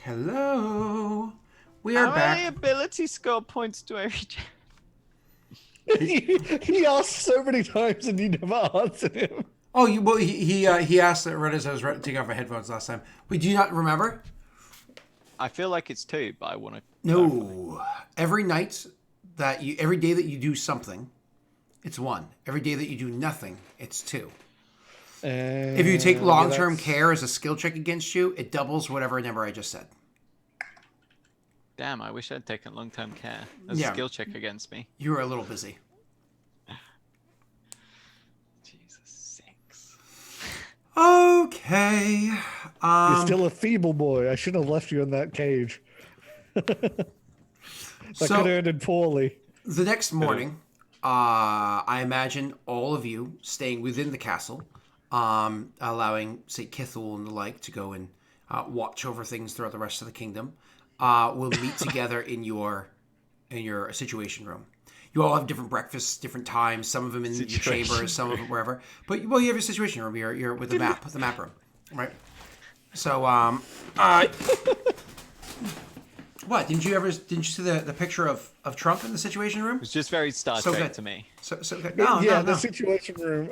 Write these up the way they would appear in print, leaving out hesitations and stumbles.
Hello. We are How many back. ability score points do I reach? He asked so many times and you never answered him. Oh, he asked that right as I was taking off my headphones last time. Wait, do you not remember? I feel like it's 2, but I want to. No. Every every day that you do something, it's 1. Every day that you do nothing, it's 2. If you take long-term care as a skill check against you, it doubles whatever number I just said. Damn, I wish I'd taken long-term care as Yeah. a skill check against me. You were a little busy. Jesus, 6. Okay. You're still a feeble boy. I shouldn't have left you in that cage. That could have ended poorly. The next morning, I imagine all of you staying within the castle, allowing, say, Kithul and the like to go and watch over things throughout the rest of the kingdom. Will meet together in your situation room. You all have different breakfasts, different times. Some of them in your chambers, some of them wherever. But you have your situation room. You're with the map room, right? So what? Didn't you see the picture of Trump in the situation room? It was just very Star Trek to me. The situation room.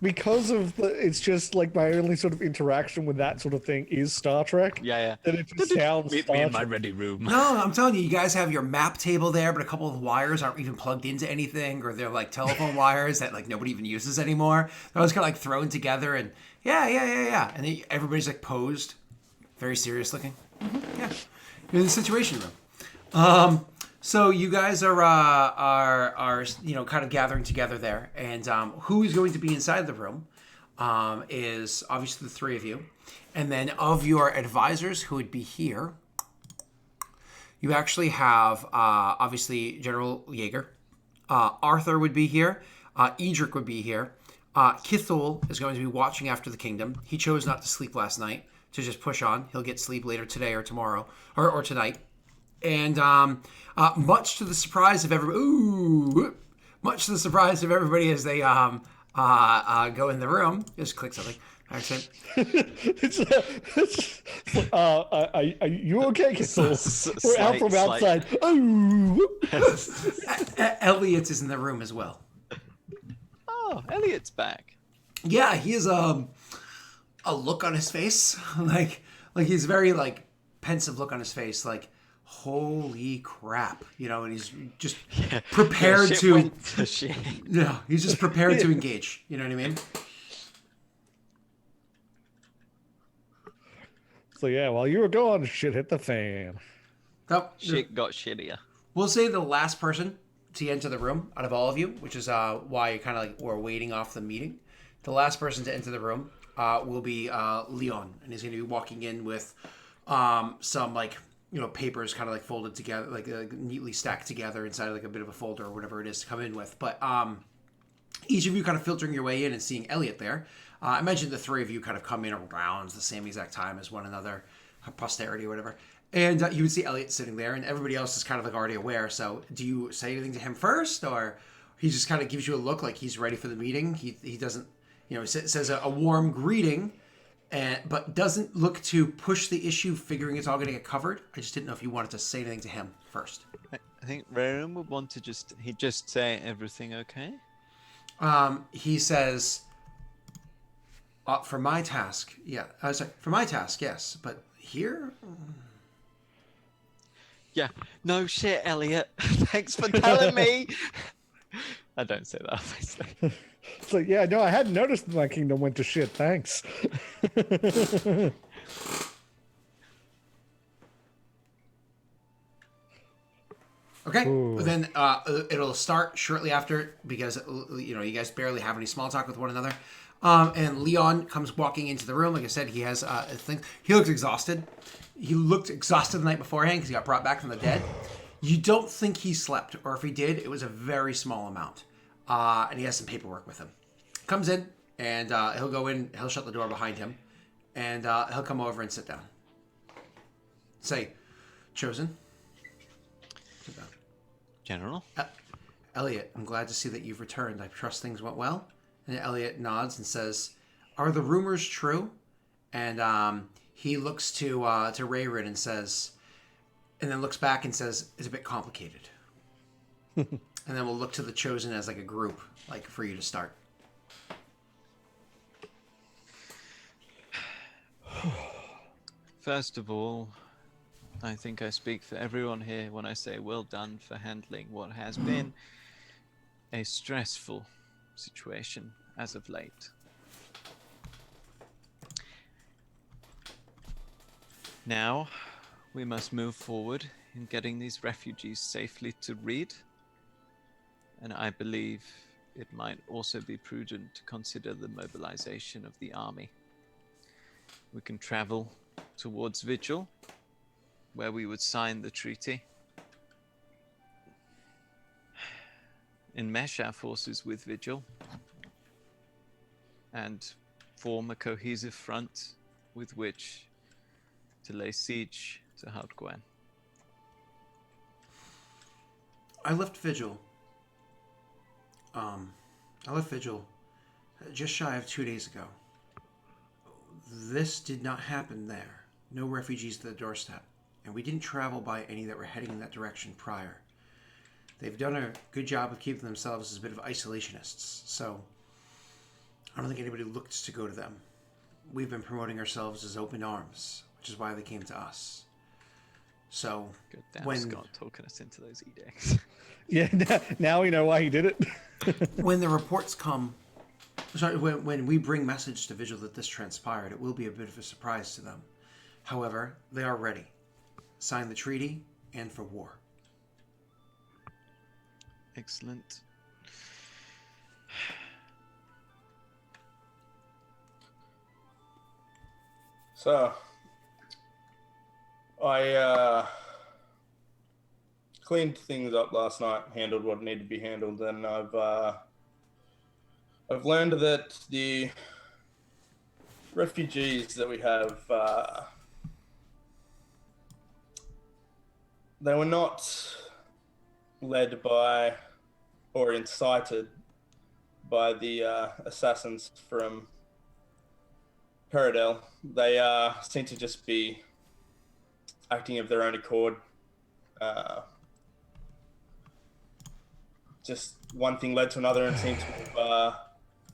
Because of it's just like my only sort of interaction with that sort of thing is Star Trek. Yeah. That it just sounds. Meet me in my ready room. No, I'm telling you, you guys have your map table there, but a couple of wires aren't even plugged into anything, or they're like telephone wires that like nobody even uses anymore. They're always kind of like thrown together, and yeah, and then everybody's like posed, very serious looking. Mm-hmm, yeah. You're in the situation room. So you guys are kind of gathering together there, and who is going to be inside the room is obviously the 3 of you, and then of your advisors who would be here, you actually have obviously General Jaeger, Arthur would be here, Edric would be here, Kithul is going to be watching after the kingdom. He chose not to sleep last night to just push on. He'll get sleep later today or tomorrow or tonight. And much to the surprise of everybody, as they go in the room, just click something. Actually, Are you okay, Kissel? We're out from outside. Elliot is in the room as well. Oh, Elliot's back. Yeah, he has a look on his face, like he's very like pensive look on his face, like holy crap, and he's just prepared to. Yeah, he's just prepared to engage. You know what I mean? So yeah, while you were gone, shit hit the fan. Oh, shit got shittier. We'll say the last person to enter the room out of all of you, which is why you kind of like were waiting off the meeting. The last person to enter the room will be Leon, and he's going to be walking in with some like papers kind of like folded together, like neatly stacked together inside like a bit of a folder or whatever it is to come in with. But each of you kind of filtering your way in and seeing Elliot there. I mentioned the 3 of you kind of come in around the same exact time as one another, posterity or whatever. And you would see Elliot sitting there, and everybody else is kind of like already aware. So do you say anything to him first, or he just kind of gives you a look like he's ready for the meeting? He doesn't, says a warm greeting, but doesn't look to push the issue, figuring it's all going to get covered. I just didn't know if you wanted to say anything to him first. I think Aurorum would want to just say everything okay. He says, for my task, for my task, yes, but here. Yeah, no shit, Elliot. Thanks for telling me. I don't say that, obviously. It's like, yeah, no, I hadn't noticed that my kingdom went to shit. Thanks. Okay, then it'll start shortly after because you guys barely have any small talk with one another. And Leon comes walking into the room. Like I said, he has a thing. He looks exhausted. He looked exhausted the night beforehand because he got brought back from the dead. You don't think he slept, or if he did, it was a very small amount. And he has some paperwork with him. Comes in, and he'll go in. He'll shut the door behind him, and he'll come over and sit down. Say, Chosen. Sit down. General? Elliot, I'm glad to see that you've returned. I trust things went well. And Elliot nods and says, "Are the rumors true?" And He looks to Rayrin and says, and then looks back and says, "It's a bit complicated." And then we'll look to the Chosen as like a group, like for you to start. First of all, I think I speak for everyone here when I say well done for handling what has been a stressful situation as of late. Now, we must move forward in getting these refugees safely to Reed, and I believe it might also be prudent to consider the mobilization of the army. We can travel towards Vigil, where we would sign the treaty, enmesh our forces with Vigil, and form a cohesive front with which to lay siege to Hautgwen. I left Vigil just shy of 2 days ago. This did not happen there. No refugees to the doorstep. And we didn't travel by any that were heading in that direction prior. They've done a good job of keeping themselves as a bit of isolationists. So I don't think anybody looked to go to them. We've been promoting ourselves as open arms, which is why they came to us. So Good damn when Scott talking us into those edicts. Yeah, now we know why he did it. when the reports come, when we bring message to Vigil that this transpired, it will be a bit of a surprise to them. However, they are ready. Sign the treaty and for war. Excellent. So, I cleaned things up last night, handled what needed to be handled, and I've learned that the refugees that we have, they were not led by or incited by the assassins from Peridel. They seem to just be acting of their own accord. Just one thing led to another and seemed to have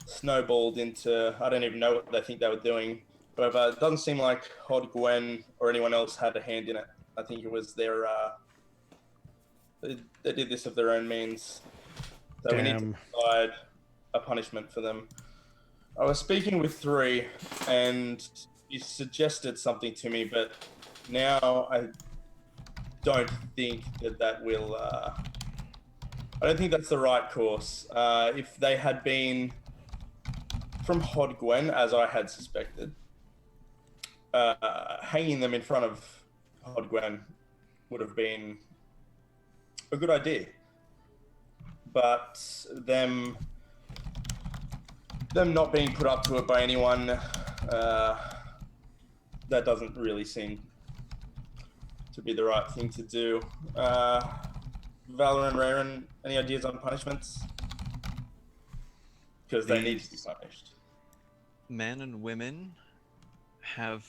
snowballed into, I don't even know what they think they were doing, but it doesn't seem like Hod Gwen or anyone else had a hand in it. I think it was their, they did this of their own means. So we need to provide a punishment for them. I was speaking with 3 and he suggested something to me, but now I don't think that will, I don't think that's the right course. If they had been from Hod Gwen, as I had suspected, hanging them in front of Hod Gwen would have been a good idea. But them not being put up to it by anyone, that doesn't really seem to be the right thing to do. Valor and Raren, any ideas on punishments? Because they need to be punished. Men and women have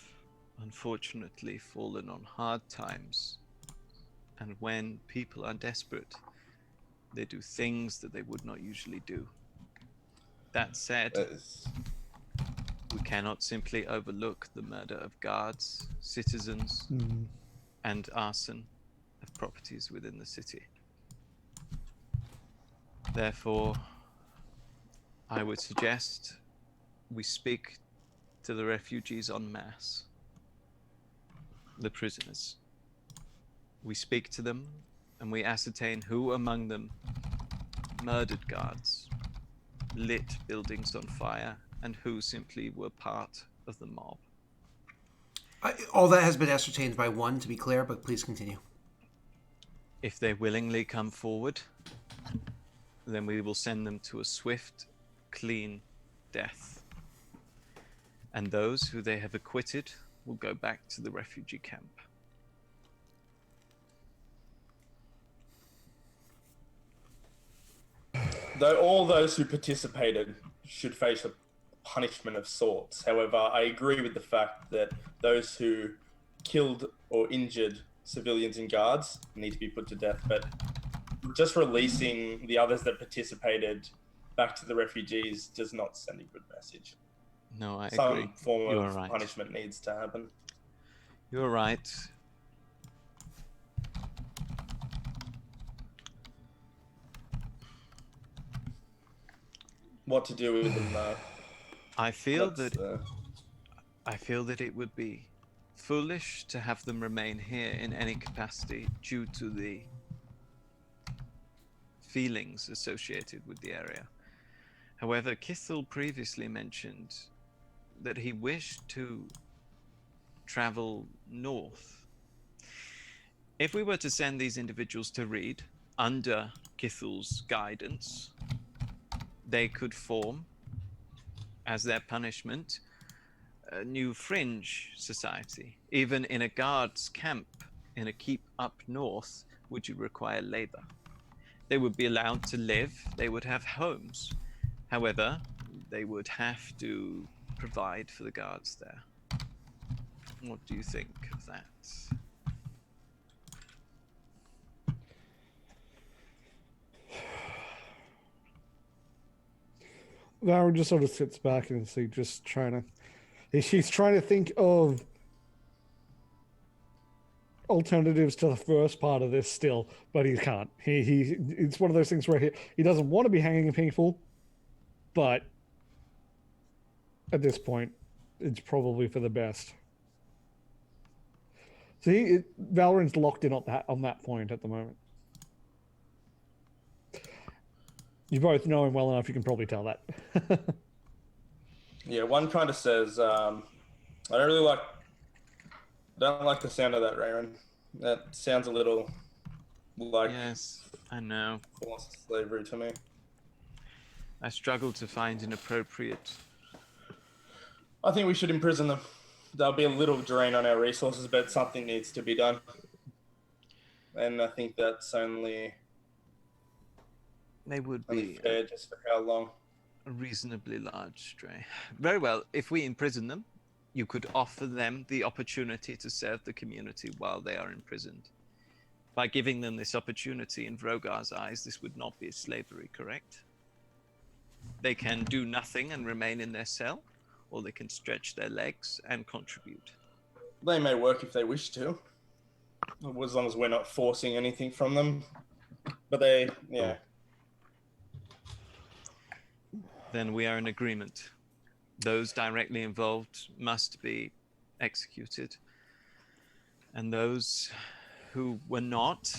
unfortunately fallen on hard times, and when people are desperate, they do things that they would not usually do. That said, we cannot simply overlook the murder of guards, citizens, and arson of properties within the city. Therefore, I would suggest we speak to the refugees en masse, the prisoners. We speak to them and we ascertain who among them murdered guards, lit buildings on fire, and who simply were part of the mob. All that has been ascertained by 1, to be clear, but please continue. If they willingly come forward, then we will send them to a swift, clean death. And those who they have acquitted will go back to the refugee camp. Though all those who participated should face punishment of sorts. However, I agree with the fact that those who killed or injured civilians and guards need to be put to death. But just releasing the others that participated back to the refugees does not send a good message. No, I agree. Some form You are of right. punishment needs to happen. You're right. What to do with them, though? I feel That's, that it would be foolish to have them remain here in any capacity due to the feelings associated with the area. However, Kithel previously mentioned that he wished to travel north. If we were to send these individuals to Reed under Kithel's guidance, they could form, as their punishment, a new fringe society. Even in a guard's camp in a keep up north, would you require labor? They would be allowed to live, they would have homes. However, they would have to provide for the guards there. What do you think of that? Varro just sort of sits back and he's just trying to... He's trying to think of alternatives to the first part of this still, but he can't. It's one of those things where he doesn't want to be hanging people, but at this point, it's probably for the best. So Valorant's locked in on that point at the moment. You both know him well enough, you can probably tell that. yeah, one kind of says, I don't like the sound of that, Rayron. That sounds a little like Yes, I know. forced slavery to me. I struggle to find an appropriate... I think we should imprison them. There'll be a little drain on our resources, but something needs to be done. And I think that's only They would be fair, just for how long? a reasonably large stray. Very well, if we imprison them, you could offer them the opportunity to serve the community while they are imprisoned. By giving them this opportunity, in Vrogar's eyes, this would not be slavery, correct? They can do nothing and remain in their cell, or they can stretch their legs and contribute. They may work if they wish to, as long as we're not forcing anything from them. But yeah. Then we are in agreement. Those directly involved must be executed. And those who were not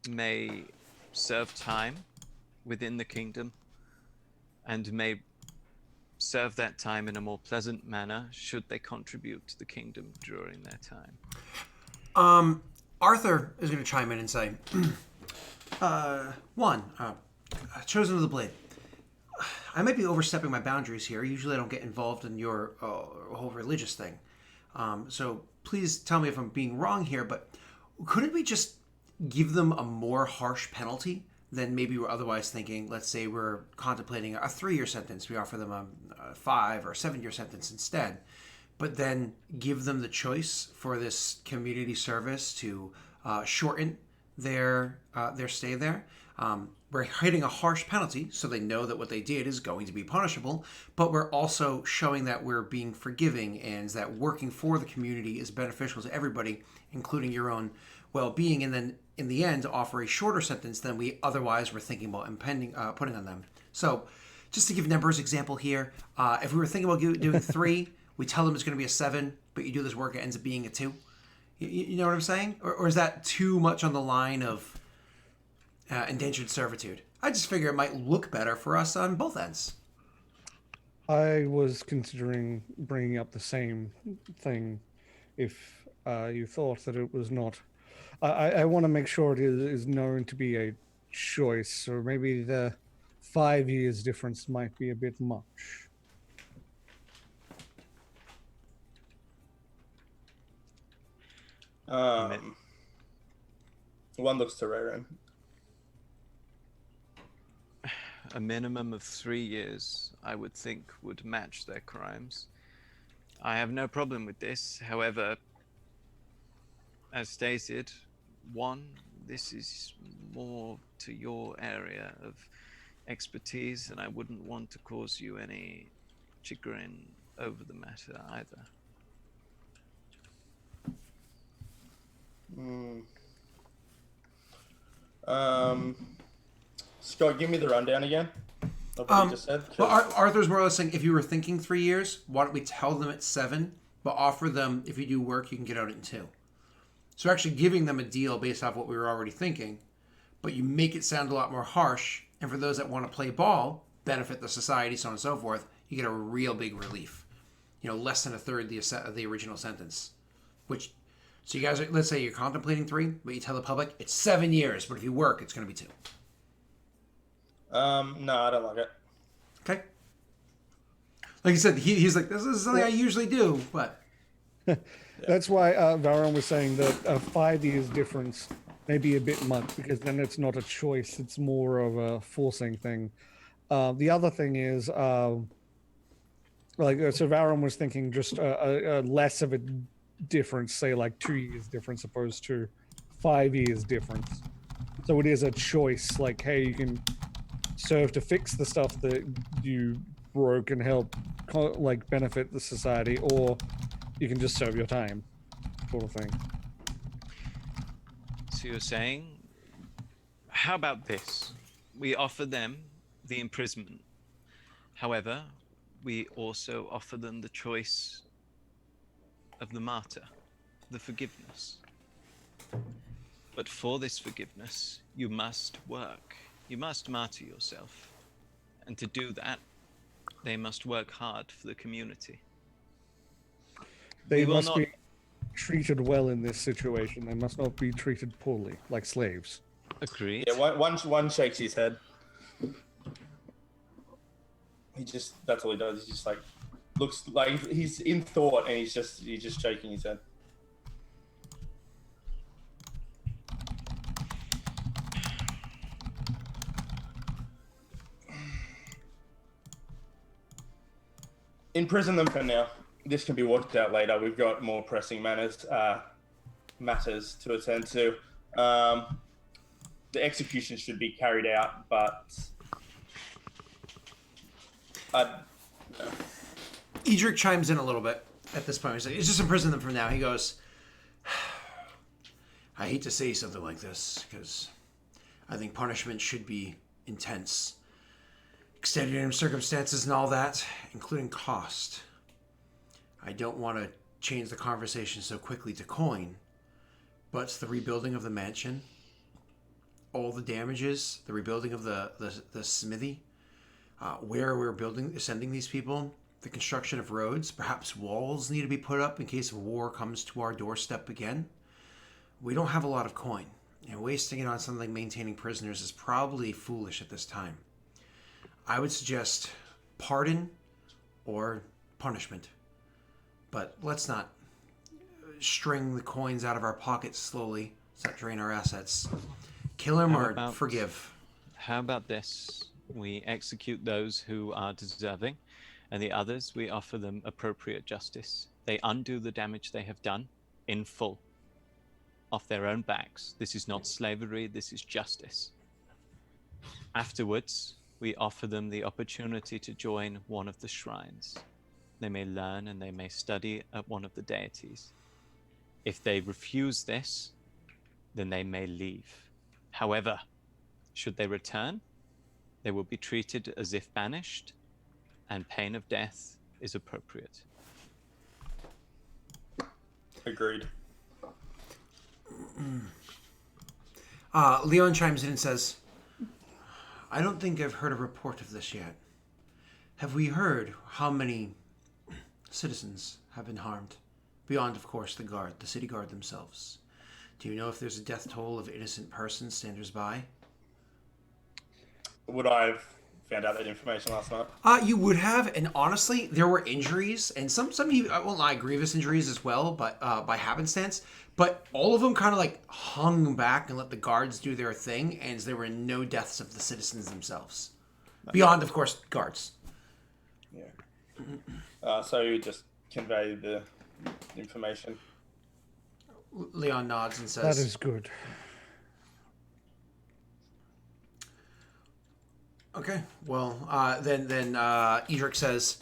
may serve time within the kingdom and may serve that time in a more pleasant manner should they contribute to the kingdom during their time. Arthur is going to chime in and say, Chosen of the Blade. I might be overstepping my boundaries here. Usually I don't get involved in your whole religious thing. So please tell me if I'm being wrong here, but couldn't we just give them a more harsh penalty than maybe we're otherwise thinking? Let's say we're contemplating a 3-year sentence. We offer them a 5 or 7-year sentence instead. But then give them the choice for this community service to shorten their stay there. We're hitting a harsh penalty, so they know that what they did is going to be punishable, but we're also showing that we're being forgiving and that working for the community is beneficial to everybody, including your own well-being, and then in the end offer a shorter sentence than we otherwise were thinking about putting on them. So just to give numbers example here, if we were thinking about doing 3, we tell them it's going to be a 7, but you do this work, it ends up being a 2. You know what I'm saying? Or is that too much on the line of indentured servitude? I just figure it might look better for us on both ends. I was considering bringing up the same thing if you thought that it was not. I want to make sure it is known to be a choice, or maybe the 5 years difference might be a bit much. One looks to Rayron. a minimum of 3 years, I would think, would match their crimes. I have no problem with this. However, as stated, one, this is more to your area of expertise, and I wouldn't want to cause you any chagrin over the matter either. Scott, give me the rundown again of what you just said. Well, Arthur's more or less saying if you were thinking 3 years, why don't we tell them it's 7, but offer them if you do work, you can get out in 2. So we're actually giving them a deal based off what we were already thinking, but you make it sound a lot more harsh. And for those that want to play ball, benefit the society, so on and so forth, you get a real big relief. Less than a third of the original sentence. So you guys, let's say you're contemplating 3, but you tell the public it's 7 years, but if you work, it's going to be 2. No, I don't like it. Okay. Like you said, he's like, this is something I usually do, but... That's why Varon was saying that a 5 years difference may be a bit much, because then it's not a choice, it's more of a forcing thing. The other thing is, so Varon was thinking just a less of a difference, say like 2 years difference opposed to 5 years difference. So it is a choice, like, hey, you can serve to fix the stuff that you broke and help benefit the society, or you can just serve your time, sort of thing. So you're saying, how about this? We offer them the imprisonment. However, we also offer them the choice of the martyr, the forgiveness. But for this forgiveness, you must work. You must martyr yourself. And to do that, they must work hard for the community. They must be treated well in this situation. They must not be treated poorly, like slaves. Agreed. Yeah, one shakes his head. That's all he does. He just looks like he's in thought, and he's just shaking his head. Imprison them for now. This can be worked out later. We've got more pressing matters to attend to. The execution should be carried out, but Edric chimes in a little bit at this point. He's like, it's just imprison them for now. He goes, I hate to say something like this, because I think punishment should be intense. Extenuating circumstances and all that, including cost. I don't want to change the conversation so quickly to coin, but the rebuilding of the mansion, all the damages, the rebuilding of the smithy, where we're sending these people, the construction of roads, perhaps walls need to be put up in case war comes to our doorstep again. We don't have a lot of coin, and wasting it on something like maintaining prisoners is probably foolish at this time. I would suggest pardon or punishment. But let's not string the coins out of our pockets slowly. Let's not drain our assets. Kill him or forgive. How about this? We execute those who are deserving, and the others, we offer them appropriate justice. They undo the damage they have done in full, off their own backs. This is not slavery, this is justice. Afterwards, we offer them the opportunity to join one of the shrines. They may learn and they may study at one of the deities. If they refuse this, then they may leave. However, should they return, they will be treated as if banished, and pain of death is appropriate. Agreed. Leon chimes in and says, I don't think I've heard a report of this yet. Have we heard how many citizens have been harmed? Beyond, of course, the city guard themselves. Do you know if there's a death toll of innocent persons standers by? Would I have found out that information last night? You would have, and honestly, there were injuries, and some I won't lie, grievous injuries as well, but by happenstance. But all of them kind of hung back and let the guards do their thing, and there were no deaths of the citizens themselves. Beyond, of course, guards. Yeah. So you just convey the information. Leon nods and says, That is good. "Okay, well, then Edric says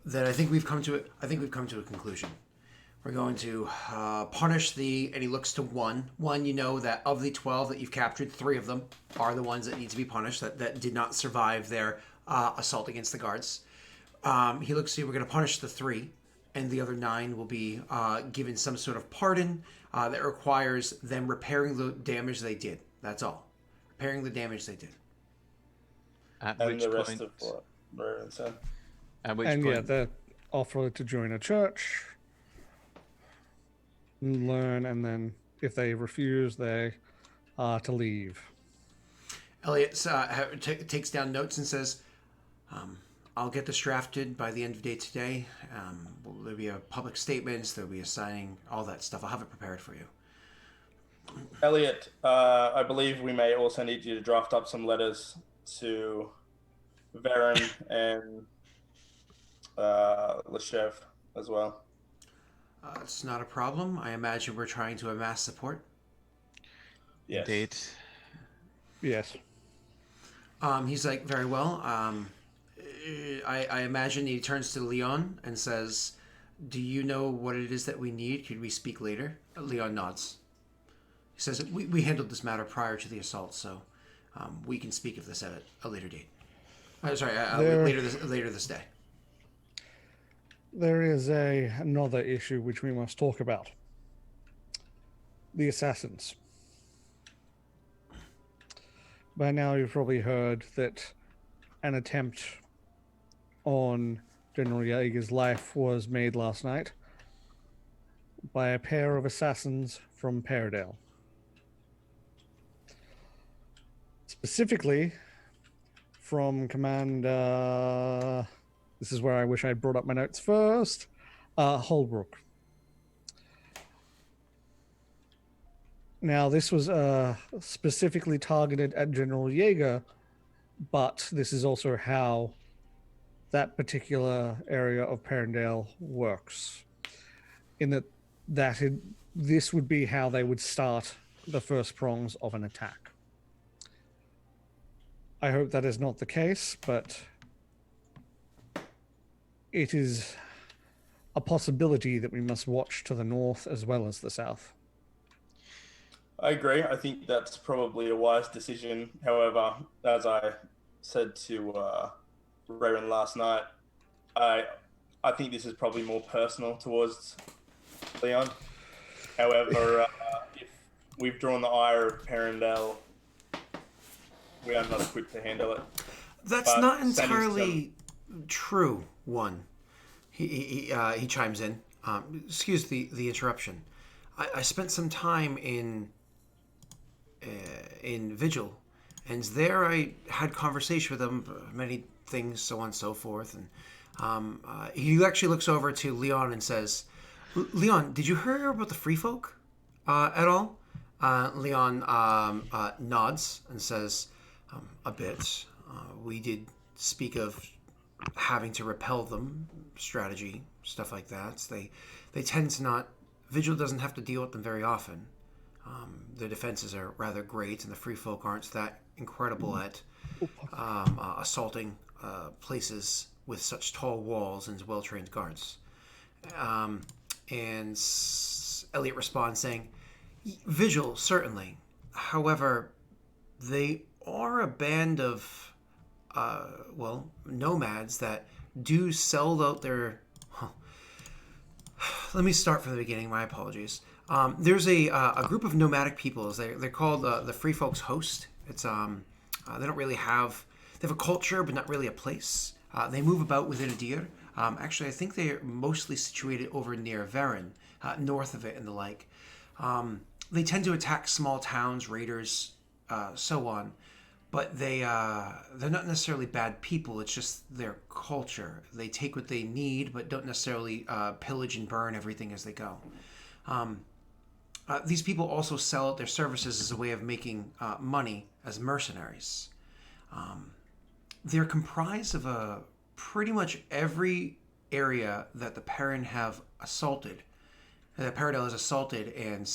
that I think we've come to a conclusion. We're going to punish and he looks to one. One, you know that of the 12 that you've captured, 3 of them are the ones that need to be punished, that did not survive their assault against the guards. He looks to you, we're going to punish the 3, and the other 9 will be given some sort of pardon that requires them repairing the damage they did. That's all. Repairing the damage they did. At And which the rest point, of what Rowan said. at which And point, yeah, they offer to join a church, learn, and then if they refuse, they are to leave. Elliot takes down notes and says, I'll get this drafted by the end of the day today. There'll be a public statements, there'll be a signing, all that stuff. I'll have it prepared for you. Elliot, I believe we may also need you to draft up some letters to Varen and Leshev as well. It's not a problem. I imagine we're trying to amass support. Yes. indeed. Yes. He's like, very well. I imagine he turns to Leon and says, do you know what it is that we need? Could we speak later? Leon nods. He says, we handled this matter prior to the assault, so we can speak of this at a later date. Later this day. There is another issue which we must talk about. The assassins. By now you've probably heard that an attempt on General Jaeger's life was made last night by a pair of assassins from Paradale. Specifically from Commander... This is where I wish I'd brought up my notes first. Holbrook. Now, this was specifically targeted at General Jaeger, but this is also how that particular area of Parendale works. In that this would be how they would start the first prongs of an attack. I hope that is not the case, but it is a possibility that we must watch to the north as well as the south. I agree. I think that's probably a wise decision. However, as I said to Raven last night, I think this is probably more personal towards Leon. However, if we've drawn the ire of Parendale, we are not equipped to handle it. That's But not sending entirely true. One, he chimes in. Excuse the interruption. I spent some time in Vigil, and there I had conversation with him, many things, so on and so forth. And he actually looks over to Leon and says, "Leon, did you hear about the Free Folk at all?" Leon nods and says, "A bit. We did speak of having to repel them, strategy, stuff like that. They tend to not. Vigil doesn't have to deal with them very often. Their defenses are rather great, and the Free Folk aren't that incredible at assaulting places with such tall walls and well-trained guards." And Elliot responds saying, "Vigil, certainly. However, they are a band of nomads that do sell out their..." Let me start from the beginning. My apologies. There's a group of nomadic peoples. They're called the Free Folks Host. It's they don't really have... They have a culture, but not really a place. They move about within Idir. Actually, I think they're mostly situated over near Varen, north of it and the like. They tend to attack small towns, raiders, so on. But they're not necessarily bad people. It's just their culture. They take what they need, but don't necessarily pillage and burn everything as they go. These people also sell out their services as a way of making money as mercenaries. They're comprised of pretty much every area that the Perrin have assaulted. The Paradel has assaulted, and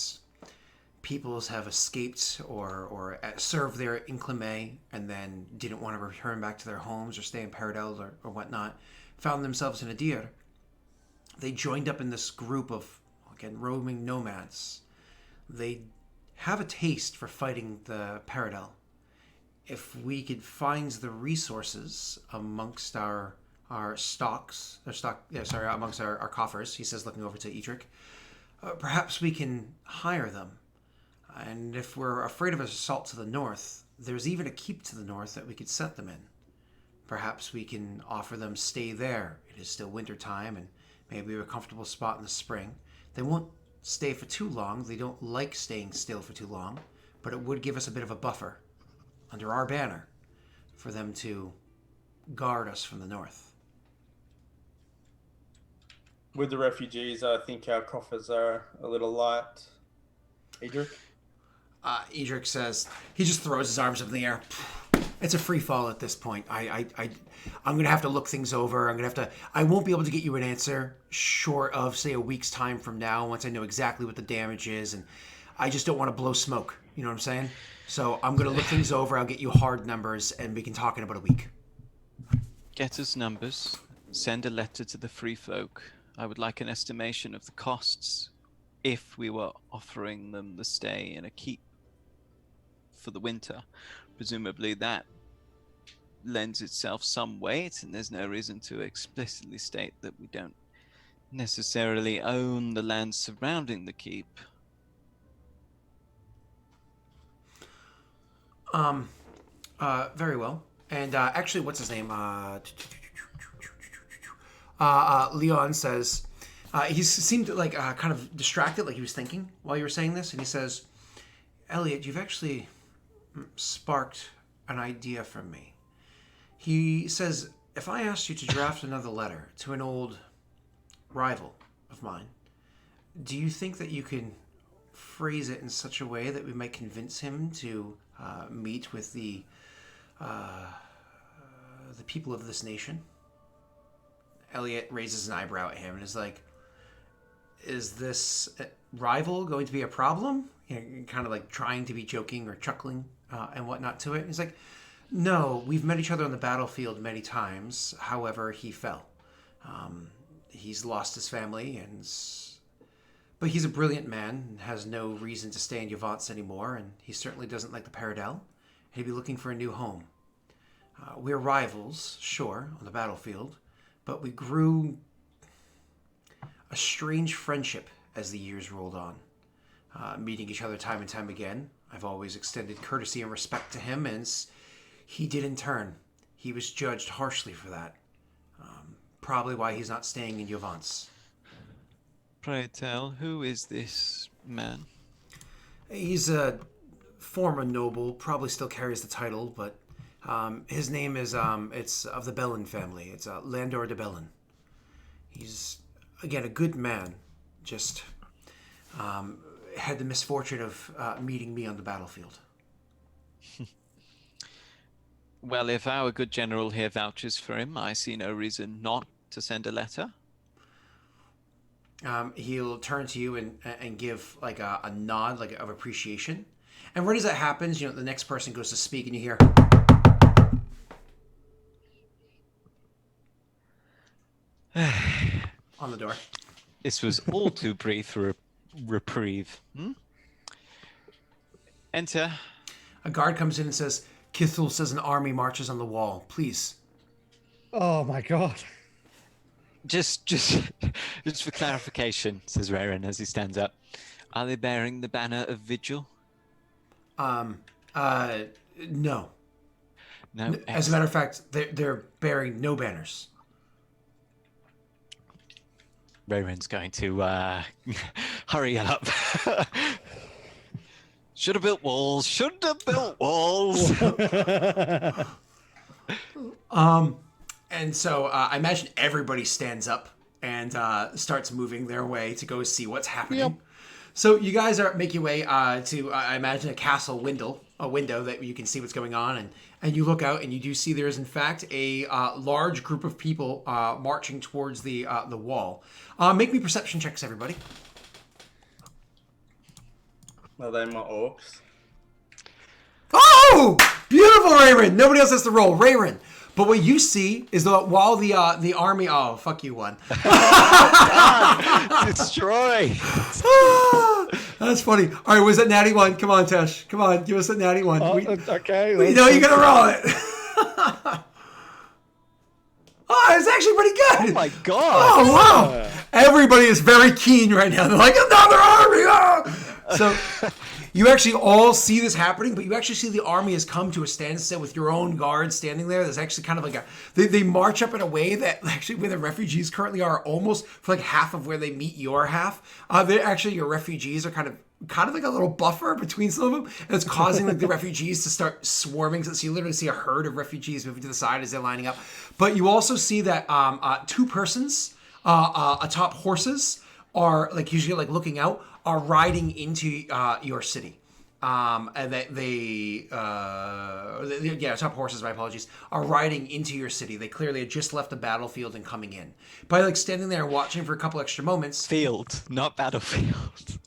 peoples have escaped or served their inclime and then didn't want to return back to their homes or stay in Paradel or whatnot, found themselves in Idir. They joined up in this group of, again, roaming nomads. They have a taste for fighting the Paradel. If we could find the resources amongst our stocks, amongst our coffers, he says, looking over to Edric, perhaps we can hire them. And if we're afraid of an assault to the north, there's even a keep to the north that we could set them in. Perhaps we can offer them stay there. It is still winter time, and maybe a comfortable spot in the spring. They won't stay for too long. They don't like staying still for too long, but it would give us a bit of a buffer under our banner for them to guard us from the north. With the refugees, I think our coffers are a little light. Edric? Edric says, he just throws his arms up in the air. It's a free fall at this point. I'm going to have to look things over. I won't be able to get you an answer short of, say, a week's time from now, once I know exactly what the damage is. And I just don't want to blow smoke. You know what I'm saying? So I'm going to look things over. I'll get you hard numbers, and we can talk in about a week. Get us numbers. Send a letter to the free folk. I would like an estimation of the costs if we were offering them the stay in a keep for the winter. Presumably that lends itself some weight, and there's no reason to explicitly state that we don't necessarily own the land surrounding the keep. Very well. And actually, what's his name? Leon says, he seemed like kind of distracted, like he was thinking while you were saying this, and he says, Elliot, you've actually sparked an idea from me. He says, if I asked you to draft another letter to an old rival of mine, do you think that you can phrase it in such a way that we might convince him to meet with the people of this nation? Elliot raises an eyebrow at him and is like, is this rival going to be a problem? You know, kind of like trying to be joking or chuckling and whatnot to it. And he's like, no, we've met each other on the battlefield many times. However, he fell. He's lost his family, but he's a brilliant man and has no reason to stay in Yvonce anymore, and he certainly doesn't like the Paradel, and he'd be looking for a new home. We're rivals, sure, on the battlefield, but we grew a strange friendship as the years rolled on. Meeting each other time and time again, I've always extended courtesy and respect to him, and he did in turn. He was judged harshly for that. Probably why he's not staying in Yvonce. Pray tell, who is this man? He's a former noble, probably still carries the title, but his name is, it's of the Bellin family. It's Landor de Bellin. He's, again, a good man, just had the misfortune of meeting me on the battlefield. Well, if our good general here vouches for him, I see no reason not to send a letter. He'll turn to you and give like a nod, like of appreciation. And right as that happens, the next person goes to speak, and you hear on the door. This was all too brief for a reprieve. Enter. A guard comes in and says, Kithul says an army marches on the wall. Please. Oh my god. Just for clarification, says Raren as he stands up. Are they bearing the banner of Vigil? No. No. As a matter of fact, they're bearing no banners. Raren's going to hurry up. Should have built walls. Should have built walls. And so I imagine everybody stands up and starts moving their way to go see what's happening. Yep. So you guys make your way to, I imagine, a castle window a window that you can see what's going on, and you look out and you do see there is in fact a large group of people marching towards the wall. Make me perception checks, everybody. Are they my orcs? Oh, beautiful, Rayron. Nobody else has to roll, Rayron. But what you see is that while the army, oh fuck you, one. Destroy. That's funny. All right, was that natty one? Come on, Tesh. Come on, give us that natty one. Okay. We know you're gonna roll it. Oh, it's actually pretty good. Oh my god. Oh wow. Everybody is very keen right now. They're like, another army. Oh! So you actually all see this happening, but you actually see the army has come to a standstill with your own guards standing there. There's actually kind of like they march up in a way that actually where the refugees currently are almost for like half of where they meet your half. They're actually, your refugees are kind of like a little buffer between some of them, and it's causing like the refugees to start swarming. So you literally see a herd of refugees moving to the side as they're lining up. But you also see that two persons atop horses are like usually like looking out, are riding into your city. And top horses, my apologies, are riding into your city. They clearly had just left the battlefield and coming in. By like standing there and watching for a couple extra moments. Field, not battlefield.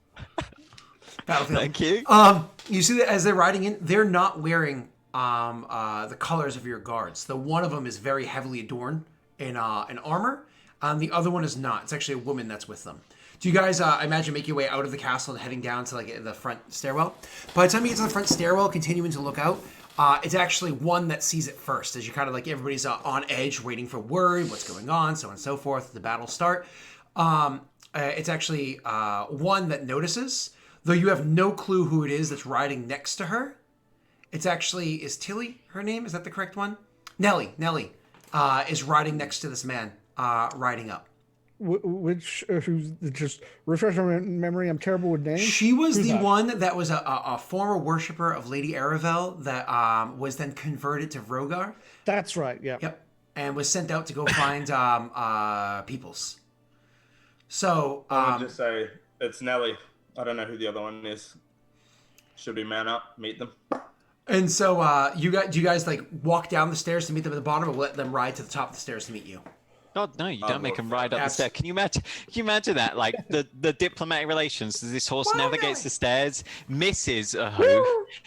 Battlefield. Thank you. You see that as they're riding in, they're not wearing the colors of your guards. The one of them is very heavily adorned in armor. The other one is not. It's actually a woman that's with them. Do you guys, I imagine, make your way out of the castle and heading down to like the front stairwell? By the time you get to the front stairwell, continuing to look out, it's actually one that sees it first, as you kind of like everybody's on edge, waiting for word, what's going on, so on and so forth. The battle start. It's actually one that notices, though you have no clue who it is that's riding next to her. It's actually, is Tilly her name? Is that the correct one? Nellie is riding next to this man, riding up. Who's just refresh my memory? I'm terrible with names. She was the one that was a former worshiper of Lady Aravel that was then converted to Vrogar. That's right. Yeah. Yep, and was sent out to go find peoples. So I would just say it's Nelly. I don't know who the other one is. Should we man up, meet them? And so do you guys like walk down the stairs to meet them at the bottom, or let them ride to the top of the stairs to meet you? God, no, you don't make them ride up the stairs. Can you imagine that? Like the diplomatic relations. This horse navigates the stairs, misses a hoof,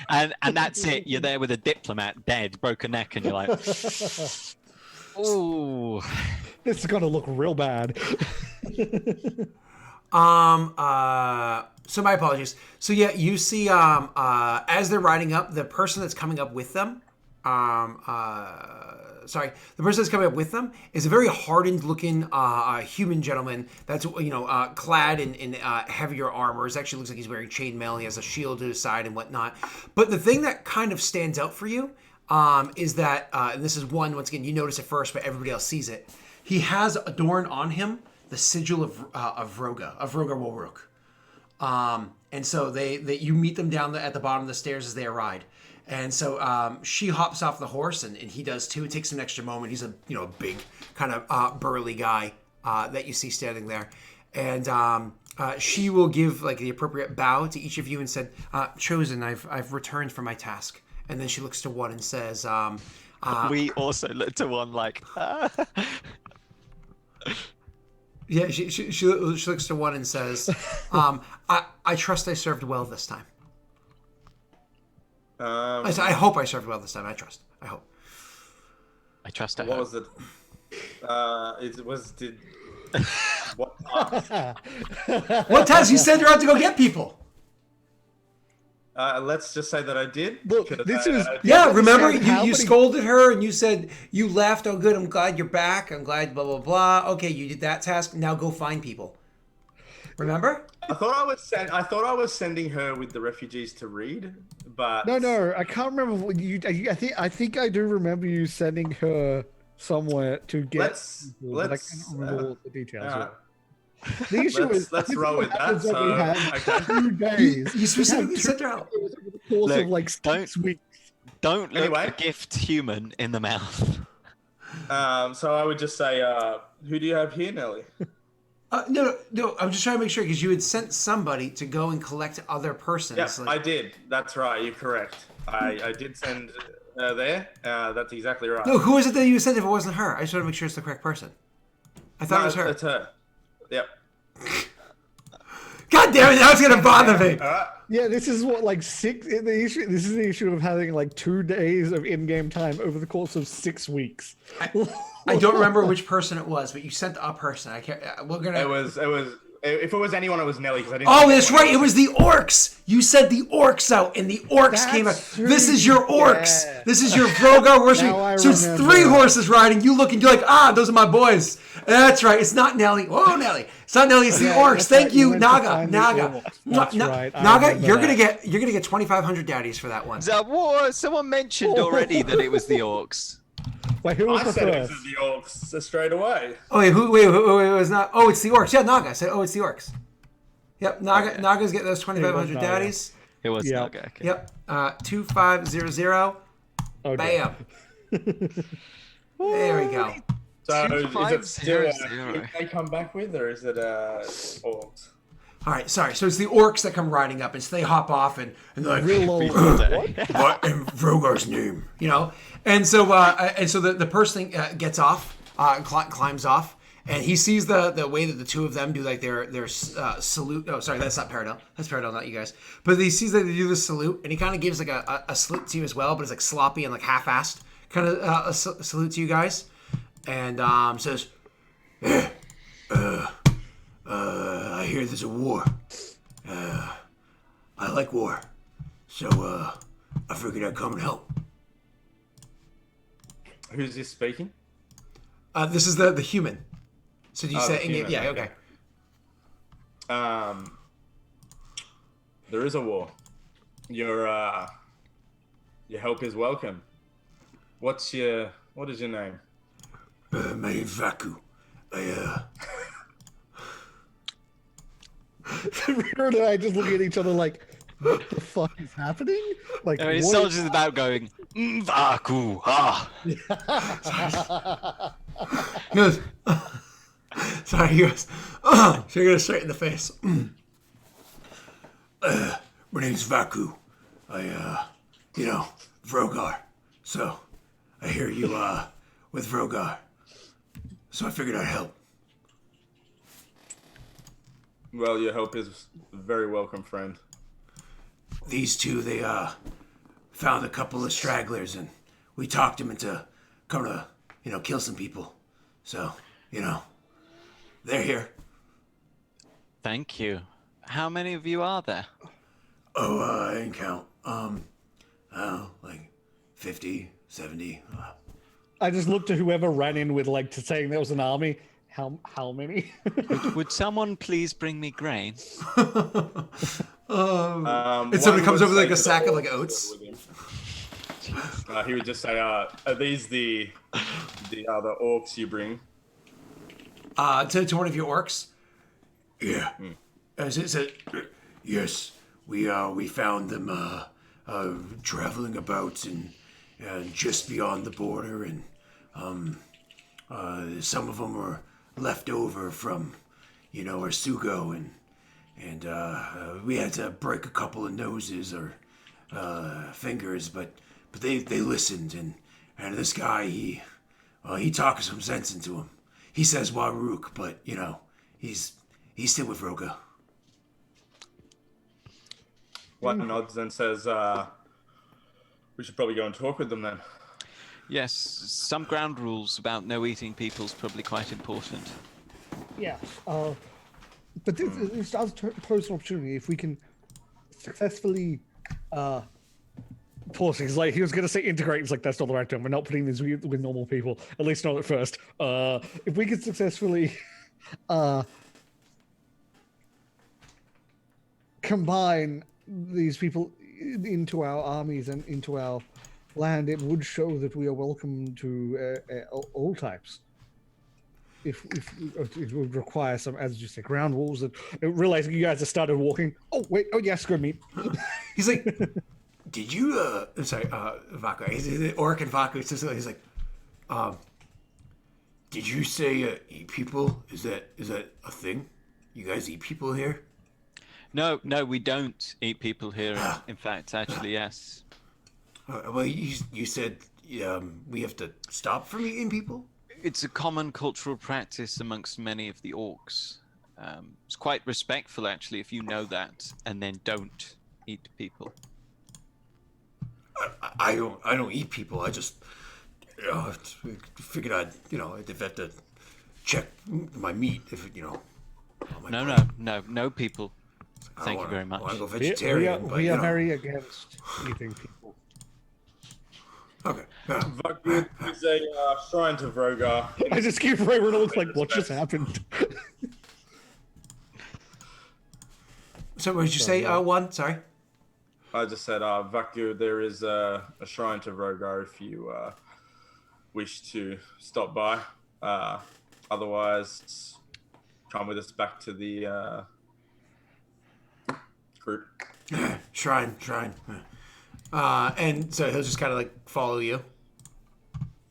and that's it. You're there with a diplomat, dead, broken neck, and you're like, ooh, this is gonna look real bad. So my apologies. So yeah, you see as they're riding up, the person that's coming up with them, the person that's coming up with them is a very hardened-looking human gentleman that's clad in heavier armor. It actually looks like he's wearing chainmail. He has a shield to his side and whatnot. But the thing that kind of stands out for you is that, and this is one, once again, you notice it first, but everybody else sees it. He has adorned on him the sigil of Vroga Wolruk. And so you meet them down at the bottom of the stairs as they arrive. And so she hops off the horse, and he does too. It takes him an extra moment. He's a big kind of burly guy that you see standing there. And she will give like the appropriate bow to each of you and said, "Chosen, I've returned from my task." And then she looks to one and says, we also look to one like, yeah, she looks to one and says, I trust I served well this time. I hope I served well this time. I hope. I trust I What hope. was it? What? What task? You sent her out to go get people. Let's just say that I did. Look, this is Yeah, remember How you many- scolded her and you said you left. Oh, good. I'm glad you're back. I'm glad. Blah blah blah. Okay, you did that task. Now go find people. Remember? I thought I was sending her with the refugees to read, but No, I can't remember what you. I think I do remember you sending her somewhere to get. But I can't remember all the details. all right. The issue is Let's this roll with that. happens So, we had okay. 2 days. You specifically We had sent her out. over the course Look, of like 6 weeks. Don't look Anyway. a gift human in the mouth. So I would just say, who do you have here, Nelly? No. I'm just trying to make sure because you had sent somebody to go and collect other persons. Yes, I did. That's right. You're correct. I did send her there. That's exactly right. No, who is it that you sent if it wasn't her? I just want to make sure it's the correct person. I thought it was her. It's her. Yep. God damn it, now it's gonna bother me. Yeah, this is what, like, six. The issue. This is the issue of having like 2 days of in-game time over the course of 6 weeks. I don't remember which person it was, but you sent a person. I can't. We're gonna. It was. If it was anyone, it was Nelly. Because I didn't. Oh, that's right. It was the orcs. You said the orcs out, and the orcs came out. That's true. This is your orcs. Yeah. This is your Vrogar worship. Now I So it's remember. 3 horses riding. You look and you're like, those are my boys. That's right. It's not Nelly. Oh, Nelly. It's not Nelly. It's the Yeah, orcs. that's Thank right. You you, went to Naga. find the Naga. orcs. That's right. I Naga, remember you're gonna that. get 2,500 daddies for that one. Is that what? Someone mentioned already that it was the orcs. Wait, who was I the said it was first? the orcs straight away. Oh wait, wait, it was not. Oh, it's the orcs. Yeah, Naga said. Oh, it's the orcs. Yep, Naga. Okay. Naga's getting those 2,500 Naga. daddies. It was Yeah. Naga. Okay. Yep. 2500. Oh, Bam. There we go. So is it still 2500. they come back with, or is it orcs? All right, sorry. So it's the orcs that come riding up, and so they hop off and they're like, Real old. what in Vrogar's name? You know, and so the person gets off, climbs off, and he sees the way that the two of them do like their salute. Oh, sorry, that's not Paradel. That's Paradel, not you guys. But he sees that they do the salute, and he kind of gives like a salute to you as well, but it's like sloppy and like half-assed kind of a salute to you guys, and says, I hear there's a war. I like war, so I figured I'd come and help. Who's this speaking? This is the human. So do you say the human, yeah, okay. okay. There is a war. Your help is welcome. What is your name? My name's Vaku. Rita and I just looking at each other like, what the fuck is happening? Like, I mean, it's what not just about going, Vaku, ah. He goes, sorry, he goes, so you're gonna straight in the face. My name's Vaku. Vrogar. So, I hear you, with Vrogar. So I figured I'd help. Well, your help is very welcome, friend. These two, they, found a couple of stragglers, and we talked them into coming to, kill some people. So, they're here. Thank you. How many of you are there? Oh, I didn't count. Like 50, 70. I just looked to whoever ran in with like to saying there was an army. How many? Would someone please bring me grain? And somebody comes over with like a sack of like oats. He would just say, "Are these the other orcs you bring?" To one of your orcs. Yeah. As it said, yes, we found them traveling about and just beyond the border, and some of them were left over from, our Sugo, and we had to break a couple of noses or fingers, but they listened, and this guy he talked some sense into him. He says Waruk, but he's still with Roga. What nods and says, "We should probably go and talk with them then." Yes, some ground rules about no eating people is probably quite important. Yeah. But this does pose an opportunity if we can successfully pause. He's like, he was going to say integrate. He's like, that's not the right term. We're not putting these with normal people, at least not at first. If we could successfully combine these people into our armies and into our land, it would show that we are welcome to all types. If it would require some, as you say, ground rules. That realizing you guys have started walking. Oh wait! Oh yeah, screw me. He's like, did you? I'm sorry, Vaku. He's orc and Vaku. He's like, did you say eat people? Is that a thing? You guys eat people here? No, we don't eat people here. In fact, actually, yes. Well, you said we have to stop from eating people? It's a common cultural practice amongst many of the orcs. It's quite respectful, actually, if you know that, and then don't eat people. I don't eat people. I just figured I'd if I have to check my meat No people. Thank you very much. I want to go vegetarian. We are very against eating people. Okay. Vakgud is a shrine to Vrogar. I just keep Raymond looks like, what just happened? So what did you say, one? Sorry? I just said, Vakgud, there is a shrine to Vrogar if you wish to stop by. Otherwise, come with us back to the group. Shrine. And so he'll just kind of like follow you.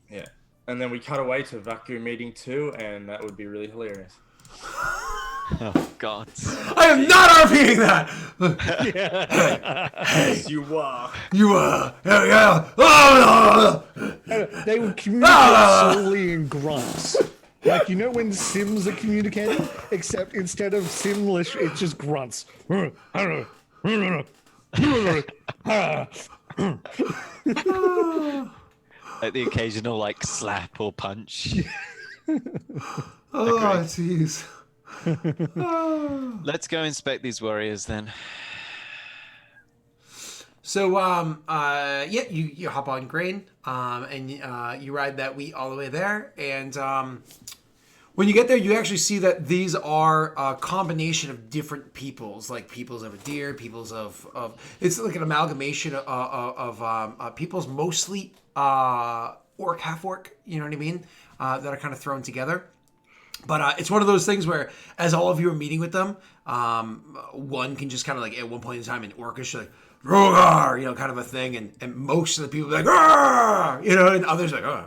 Yeah. And then we cut away to Vakgud meeting 2, and that would be really hilarious. Oh, God. I am not RPing that! Yes, you are. You are. Yeah. Oh, no. They would communicate solely in grunts. Like, you know when Sims are communicating? Except instead of Simlish, it's just grunts. Like the occasional, like, slap or punch. Oh, jeez. Let's go inspect these warriors, then. So, you hop on Grain, and you ride that wheat all the way there, and when you get there, you actually see that these are a combination of different peoples, like peoples of Idir, peoples of it's like an amalgamation of peoples, mostly orc, half orc, you know what I mean, that are kind of thrown together. But it's one of those things where, as all of you are meeting with them, one can just kind of like at one point in time in Orcish, like, Rogar, kind of a thing, and most of the people are like, Rawr! And others are like,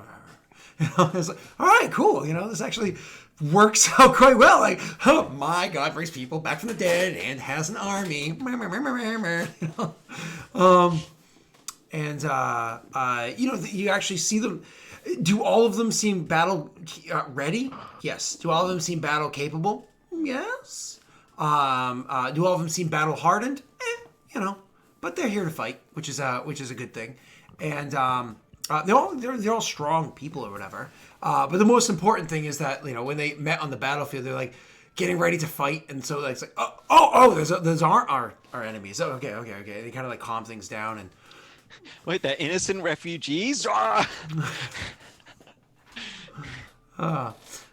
it's like, all right, cool, this actually works out quite well. Like, oh my God, brings people back from the dead and has an army. You actually see them. Do all of them seem battle ready? Yes. Do all of them seem battle capable? Yes. Do all of them seem battle hardened? But they're here to fight, which is a good thing. And they're all strong people or whatever. But the most important thing is that when they met on the battlefield, they're like getting ready to fight, and so it's like those aren't our enemies. Oh, okay. They kind of like calm things down and. Wait, they're innocent refugees? But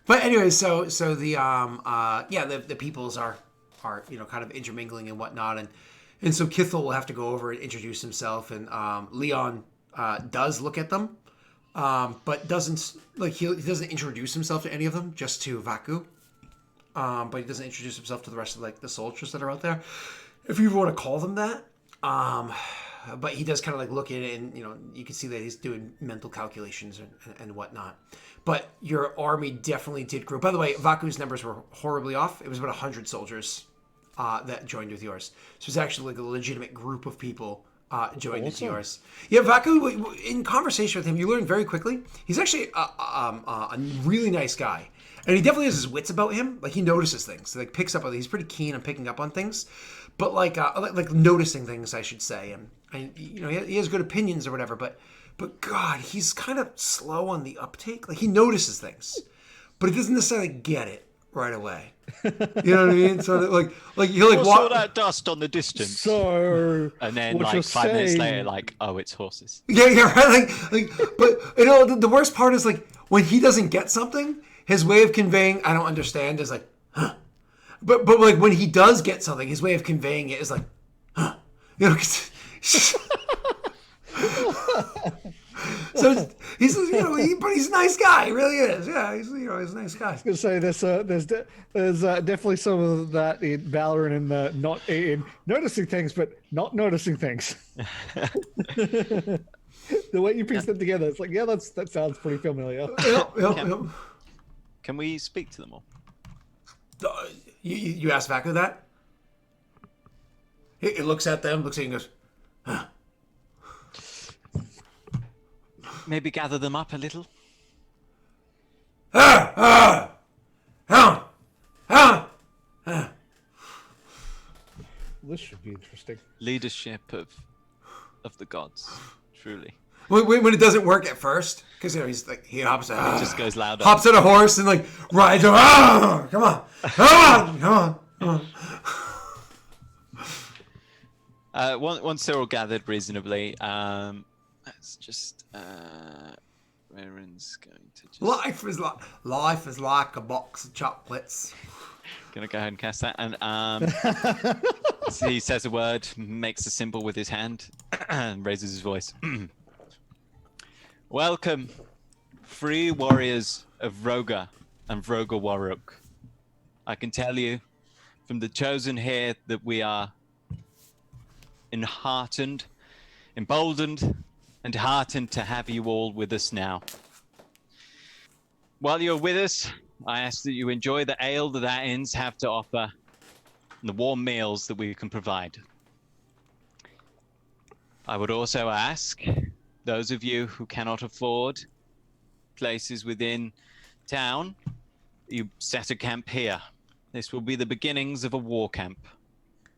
anyway, so the peoples are kind of intermingling and whatnot, and so Kithel will have to go over and introduce himself, and Leon does look at them, but doesn't he doesn't introduce himself to any of them, just to Vaku, but he doesn't introduce himself to the rest of the soldiers that are out there, if you want to call them that. But he does kind of look at it, and you can see that he's doing mental calculations and whatnot. But your army definitely did grow. By the way, Vaku's numbers were horribly off. It was about 100 soldiers that joined with yours. So it's actually a legitimate group of people joined with yours. Yeah, Vaku, in conversation with him, you learn very quickly, he's actually a really nice guy. And he definitely has his wits about him. Like, he notices things. Picks up on. He's pretty keen on picking up on things. But like noticing things, I should say, and he has good opinions or whatever. But God, he's kind of slow on the uptake. Like, he notices things, but he doesn't necessarily get it right away. You know what I mean? So like he'll saw that dust on the distance. So and then 5 minutes later, it's horses. Yeah, right. But the worst part is when he doesn't get something, his way of conveying "I don't understand" is like, huh. But when he does get something, his way of conveying it is like, huh. So he's but he's a nice guy. He really is. Yeah, he's a nice guy. I was gonna say there's definitely some of that in Valorant, in the not in noticing things, but not noticing things. The way you piece them together, it's like, that sounds pretty familiar. Yep. Can we speak to them all? You ask Vaku that? It looks at them, looks at you and goes, huh. maybe gather them up a little? This should be interesting. Leadership of the gods, truly. When it doesn't work at first, because he's like he hops out, It just goes louder. hops on a horse and like rides. Come on, come on. Once they're all gathered reasonably, let's just. Aaron's going to just. Life is like a box of chocolates. Gonna go ahead and cast that, and so he says a word, makes a symbol with his hand, and raises his voice. Welcome, free warriors of Vroga and Vroga Waruk. I can tell you, from the chosen here, that we are enheartened, emboldened, and heartened to have you all with us now. While you're with us, I ask that you enjoy the ale that our inns have to offer and the warm meals that we can provide. I would also ask those of you who cannot afford places within town, you set a camp here. This will be the beginnings of a war camp.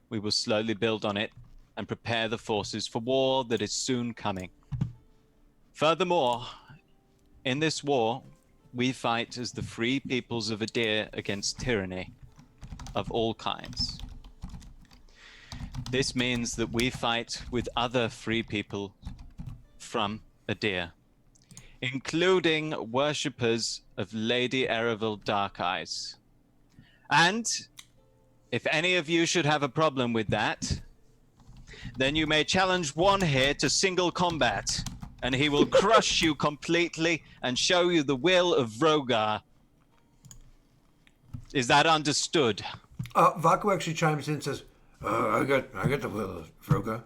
We will slowly build on it and prepare the forces for war that is soon coming. Furthermore, in this war, we fight as the free peoples of Idir against tyranny of all kinds. This means that we fight with other free people from Idir, including worshippers of Lady Erevel Dark Eyes. And if any of you should have a problem with that, then you may challenge one here to single combat, and he will crush you completely and show you the will of Vrogar. Is that understood? Vaku actually chimes in and says, I got the will of Vroga.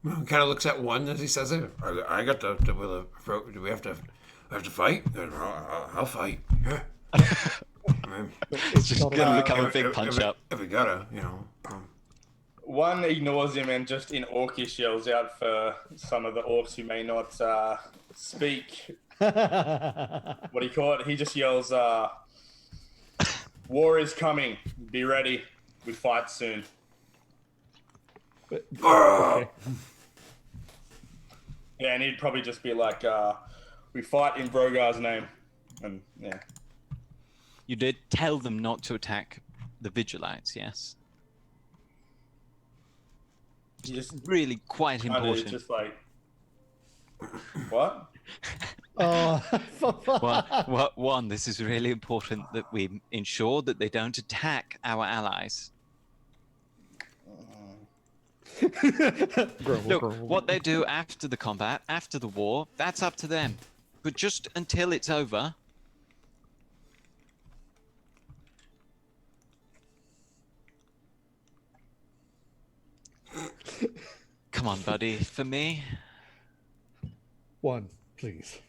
Kind of looks at one as he says it. I got the will of Vroga. Do we have to fight? I'll fight. Yeah. It's just gonna become a big punch up. If we gotta, One ignores him and just in Orcish yells out for some of the orcs who may not speak. What do you call it? He just yells, war is coming. Be ready. We fight soon. Okay. Yeah, and he'd probably just be like, we fight in Vrogar's name. And yeah. You did tell them not to attack the Vigilites, yes? Just Really quite important. just like, what? One, this is really important that we ensure that they don't attack our allies. Look, what they do after the combat, after the war, that's up to them. But just until it's over... Come on, buddy, for me. One, please.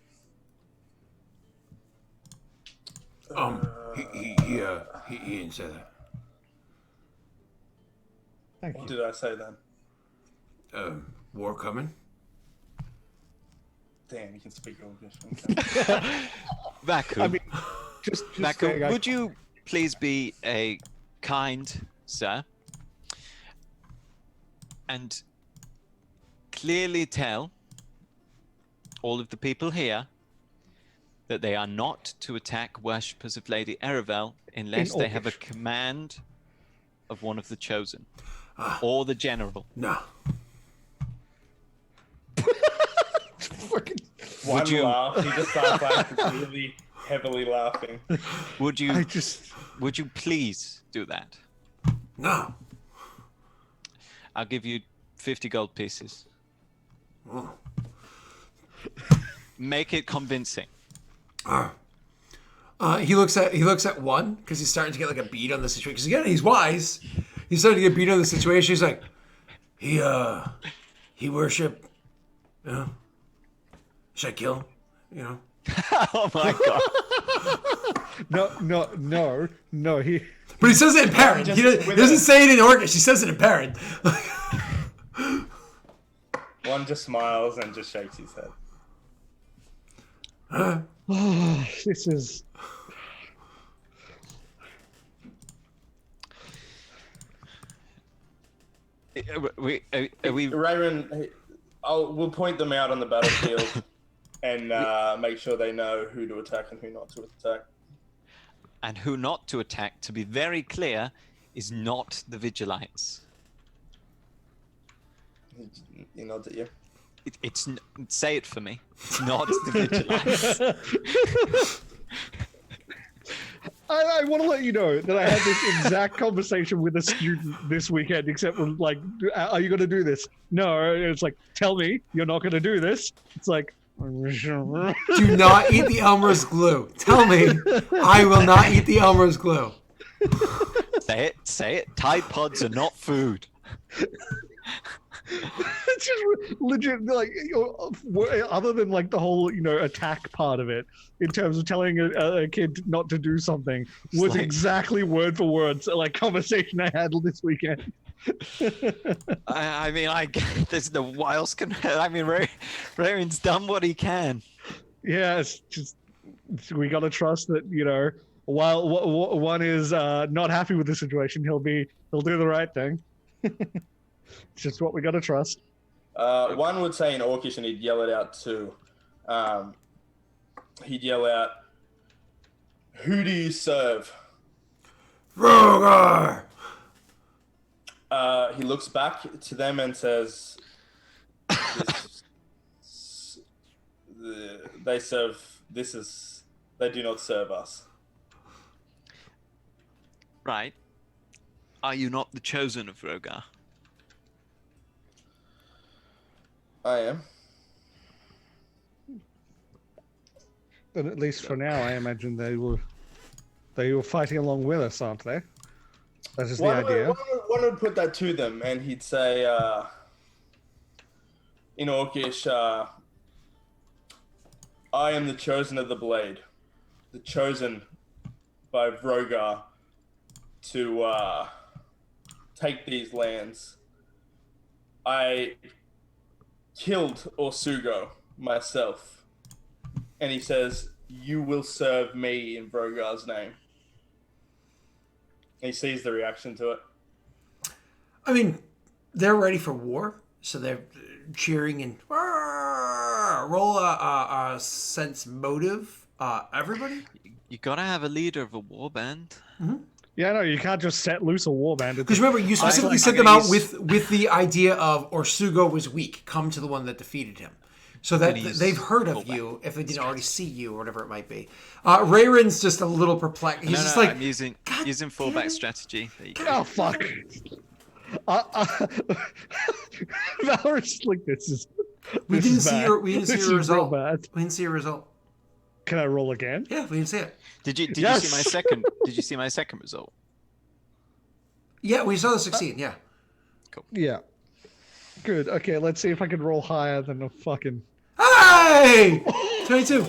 he didn't say that. Thank What you. did I say then? War coming? Damn, you can speak Orcish. Vaku, I mean, just Vaku, saying, would you please be a kind sir and clearly tell all of the people here that they are not to attack worshippers of Lady Erevel unless they have a Orcish. command of one of the chosen or the general. No. Fucking, One you- laugh, he just starts like really heavily laughing. Would you I just. would you please do that? No. I'll give you 50 gold pieces. Oh. Make it convincing. He looks at one because he's starting to get like a beat on the situation. Because again, he's wise. He's starting to get beat on the situation. He's like, he worship. Should I kill him? Oh my god. No. He. But he says it in Parent. He doesn't say it in Orcish. He says it in Parent. One just smiles and just shakes his head. Oh, this is. Are we? Raymond, we'll point them out on the battlefield and make sure they know who to attack and who not to attack. And who not to attack, to be very clear, is not the Vigilites. He nods at you. Say it for me. It's not the Vigilites. I want to let you know that I had this exact conversation with a student this weekend, except with like, are you going to do this? No. It's like, tell me you're not going to do this. It's like, Do not eat the Elmer's glue. Tell me I will not eat the Elmer's glue. Say it. Tide Pods are not food. It's just legit, like, other than like the whole, attack part of it, in terms of telling a kid not to do something, was like, exactly word for word, like conversation I had this weekend. I mean, there's no what else can. I mean, Raymond's done what he can. Yeah, it's just we gotta trust that while one is not happy with the situation, he'll do the right thing. It's just what we gotta trust. One would say in Orcish, and he'd yell it out too. He'd yell out, "Who do you serve?" Rogar! He looks back to them and says, "They do not serve us." Right. Are you not the chosen of Rogar? I am. But at least for now, I imagine they were fighting along with us, aren't they? That is the idea. One would put that to them, and he'd say, in Orcish, "I am the chosen of the blade, the chosen by Vrogar to take these lands. I killed Orsugo myself." And he says, "You will serve me in Vrogar's name." And he sees the reaction to it. I mean, they're ready for war, so they're cheering and roll a sense motive. Everybody. You gotta have a leader of a war band. Mm-hmm. Yeah, no, you can't just set loose a warband. Because remember, you specifically sent them out with the idea of Orsugo was weak. Come to the one that defeated him. So that they've heard of you if they didn't already see you or whatever it might be. Rayron's just a little perplexed. He's just like, I'm using fallback strategy. Oh, fuck. Valor's like, this is we didn't see your result. Bad. We didn't see your result. Can I roll again? Yeah, we didn't see it. Did you see my second? Did you see my second result? Yeah, we saw the 16. Yeah. Cool. Yeah. Good. Okay, let's see if I can roll higher than a fucking. Hey! 22.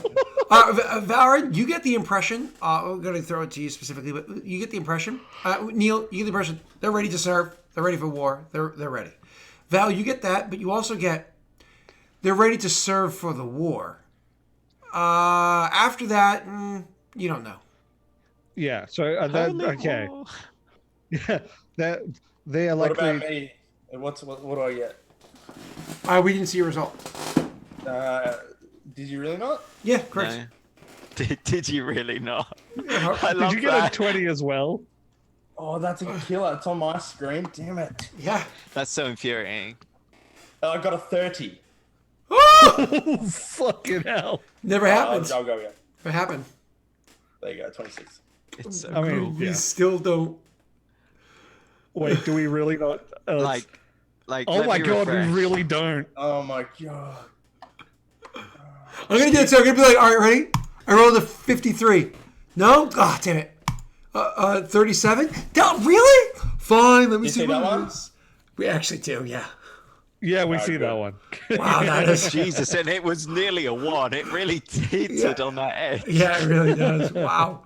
Valorant, you get the impression. I'm going to throw it to you specifically, but you get the impression. Neil, you get the impression. They're ready to serve. They're ready for war. They're ready. Val, you get that, but you also get. They're ready to serve for the war. After that, you don't know. Yeah. So okay. Yeah. They are What likely. about me? What do I get? We didn't see your result. Did you really not? Yeah, correct. No. Did you really not? I Did you get a 20 as well? Oh, that's a killer. It's on my screen. Damn it. Yeah. That's so infuriating. I got a 30. Oh, fucking hell. Never happened. I'll go again. What happened? There you go, 26. It's so I mean, cool. We still don't. Wait, do we really not? Like. Oh let my me god, refresh. we really don't. Oh my god. I'm gonna do it. So I'm gonna be like, all right, ready? I rolled a 53. No? Ah, damn it. 37. No, really? Fine. Let me see that what one? it is. We actually do. Yeah. Yeah, we see good. that one. Wow, that is. Jesus, and it was nearly a 1. It really teetered on that edge. Yeah, it really does. Wow.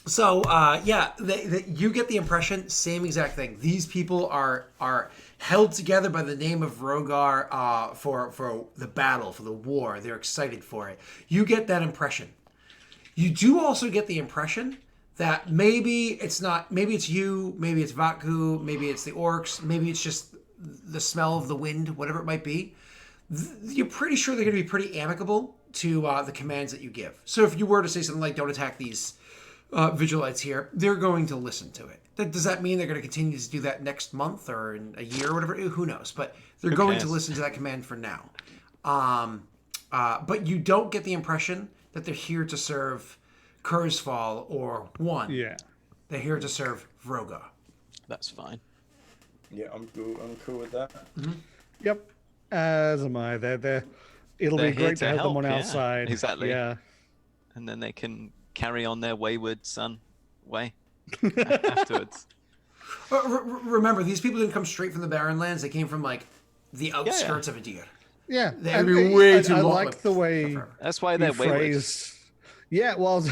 So you get the impression, same exact thing. These people are held together by the name of Rogar for the battle, for the war. They're excited for it. You get that impression. You do also get the impression that maybe it's not. Maybe it's you. Maybe it's Vatku. Maybe it's the orcs. Maybe it's just the smell of the wind. Whatever it might be. You're pretty sure they're going to be pretty amicable to the commands that you give. So if you were to say something like, "Don't attack these Vigilites here," they're going to listen to it. Does that mean they're going to continue to do that next month or in a year or whatever? Who knows? But they're going to listen to that command for now. But you don't get the impression that they're here to serve Kurzfall or one. Yeah. They're here to serve Vroga. That's fine. Yeah, I'm cool with that. Mm-hmm. Yep. As am I. It'll They're be here great to have help, them on yeah, our side. exactly. Yeah. And then they can carry on their wayward son way afterwards. Remember, these people didn't come straight from the Barren Lands. They came from like the outskirts of Idir. Yeah. They'd be way too I long. like the way That's why you they're wayward. phrased. Yeah, well,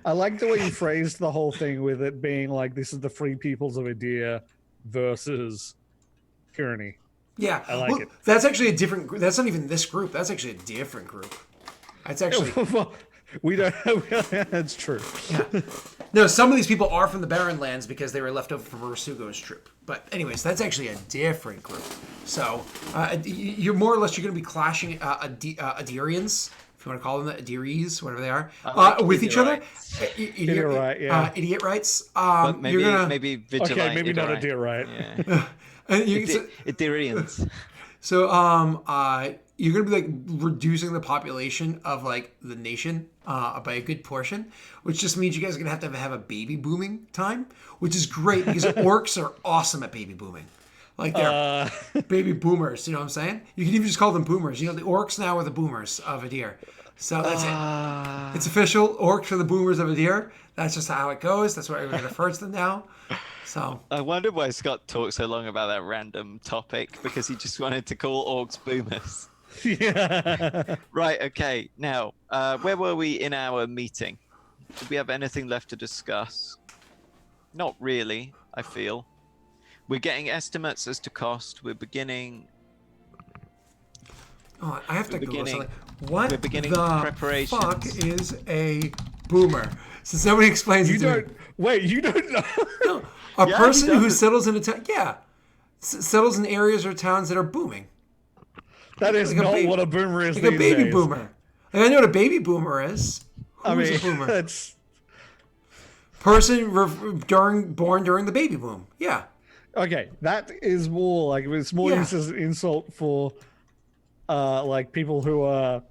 I like the way you phrased the whole thing with it being like this is the free peoples of Idir versus tyranny. Yeah, I like it. That's actually a different group. That's not even this group. That's actually a different group. That's actually... We don't. That's true. Yeah. No, some of these people are from the Barren Lands because they were left over from Rasugo's troop. But anyways, that's actually a different group. So you're more or less you're going to be clashing Idirians, if you want to call them that, Idiries, whatever they are, with each other. Idiot, yeah. Idiot rights. But maybe you're gonna, maybe Vigilante. Okay, maybe not a deer, right? Yeah. Idirians. So you're gonna be like reducing the population of like the nation by a good portion, which just means you guys are gonna have a baby booming time, which is great because orcs are awesome at baby booming. Like they're baby boomers, you know what I'm saying? You can even just call them boomers. You know, the orcs now are the boomers of Idir. So that's it. It's official. Orcs are the boomers of Idir. That's just how it goes. That's what everybody refers to them now. So I wonder why Scott talked so long about that random topic because he just wanted to call orcs boomers. Yeah. Right, okay. Now, where were we in our meeting? Did we have anything left to discuss? Not really, I feel. We're getting estimates as to cost. We're beginning... Oh, I have to Google beginning- something. What we're beginning the preparations. fuck is a boomer? Since nobody explains You it to me. don't. Wait, you don't know. A Yeah, person he who does. settles in a town, settles in areas or towns that are booming. That is Like a not baby- what a boomer is. Like a these baby days. boomer. Like I know what a baby boomer is. I Who's mean, a boomer? that's Person born during the baby boom. Yeah. okay. That is more like it's more Yeah. used as an insult for, like people who are.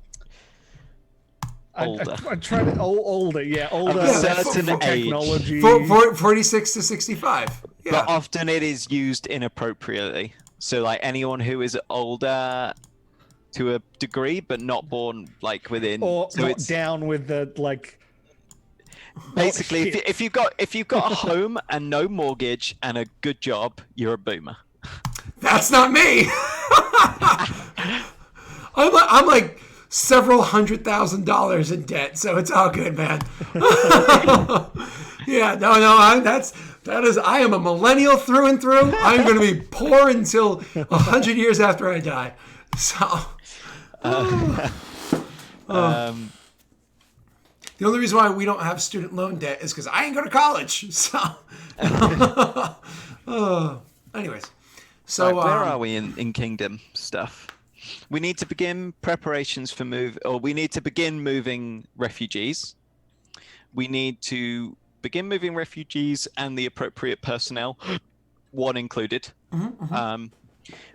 Older. I try to older, yeah, older. a certain for age. technology. 46 to 65. Yeah. But often it is used inappropriately. So, like, anyone who is older to a degree, but not born, like, within... or so not it's down with the like. basically, shit. if you've got a home and no mortgage and a good job, you're a boomer. That's not me. I'm like several $100,000 in debt, so it's all good, man. Yeah, no, I am a millennial through and through. I'm going to be poor until 100 years after I die. So, the only reason why we don't have student loan debt is because I ain't go to college. So, anyways, so Right, where are we in kingdom stuff? We need to begin preparations for we need to begin moving refugees. We need to begin moving refugees and the appropriate personnel, one included.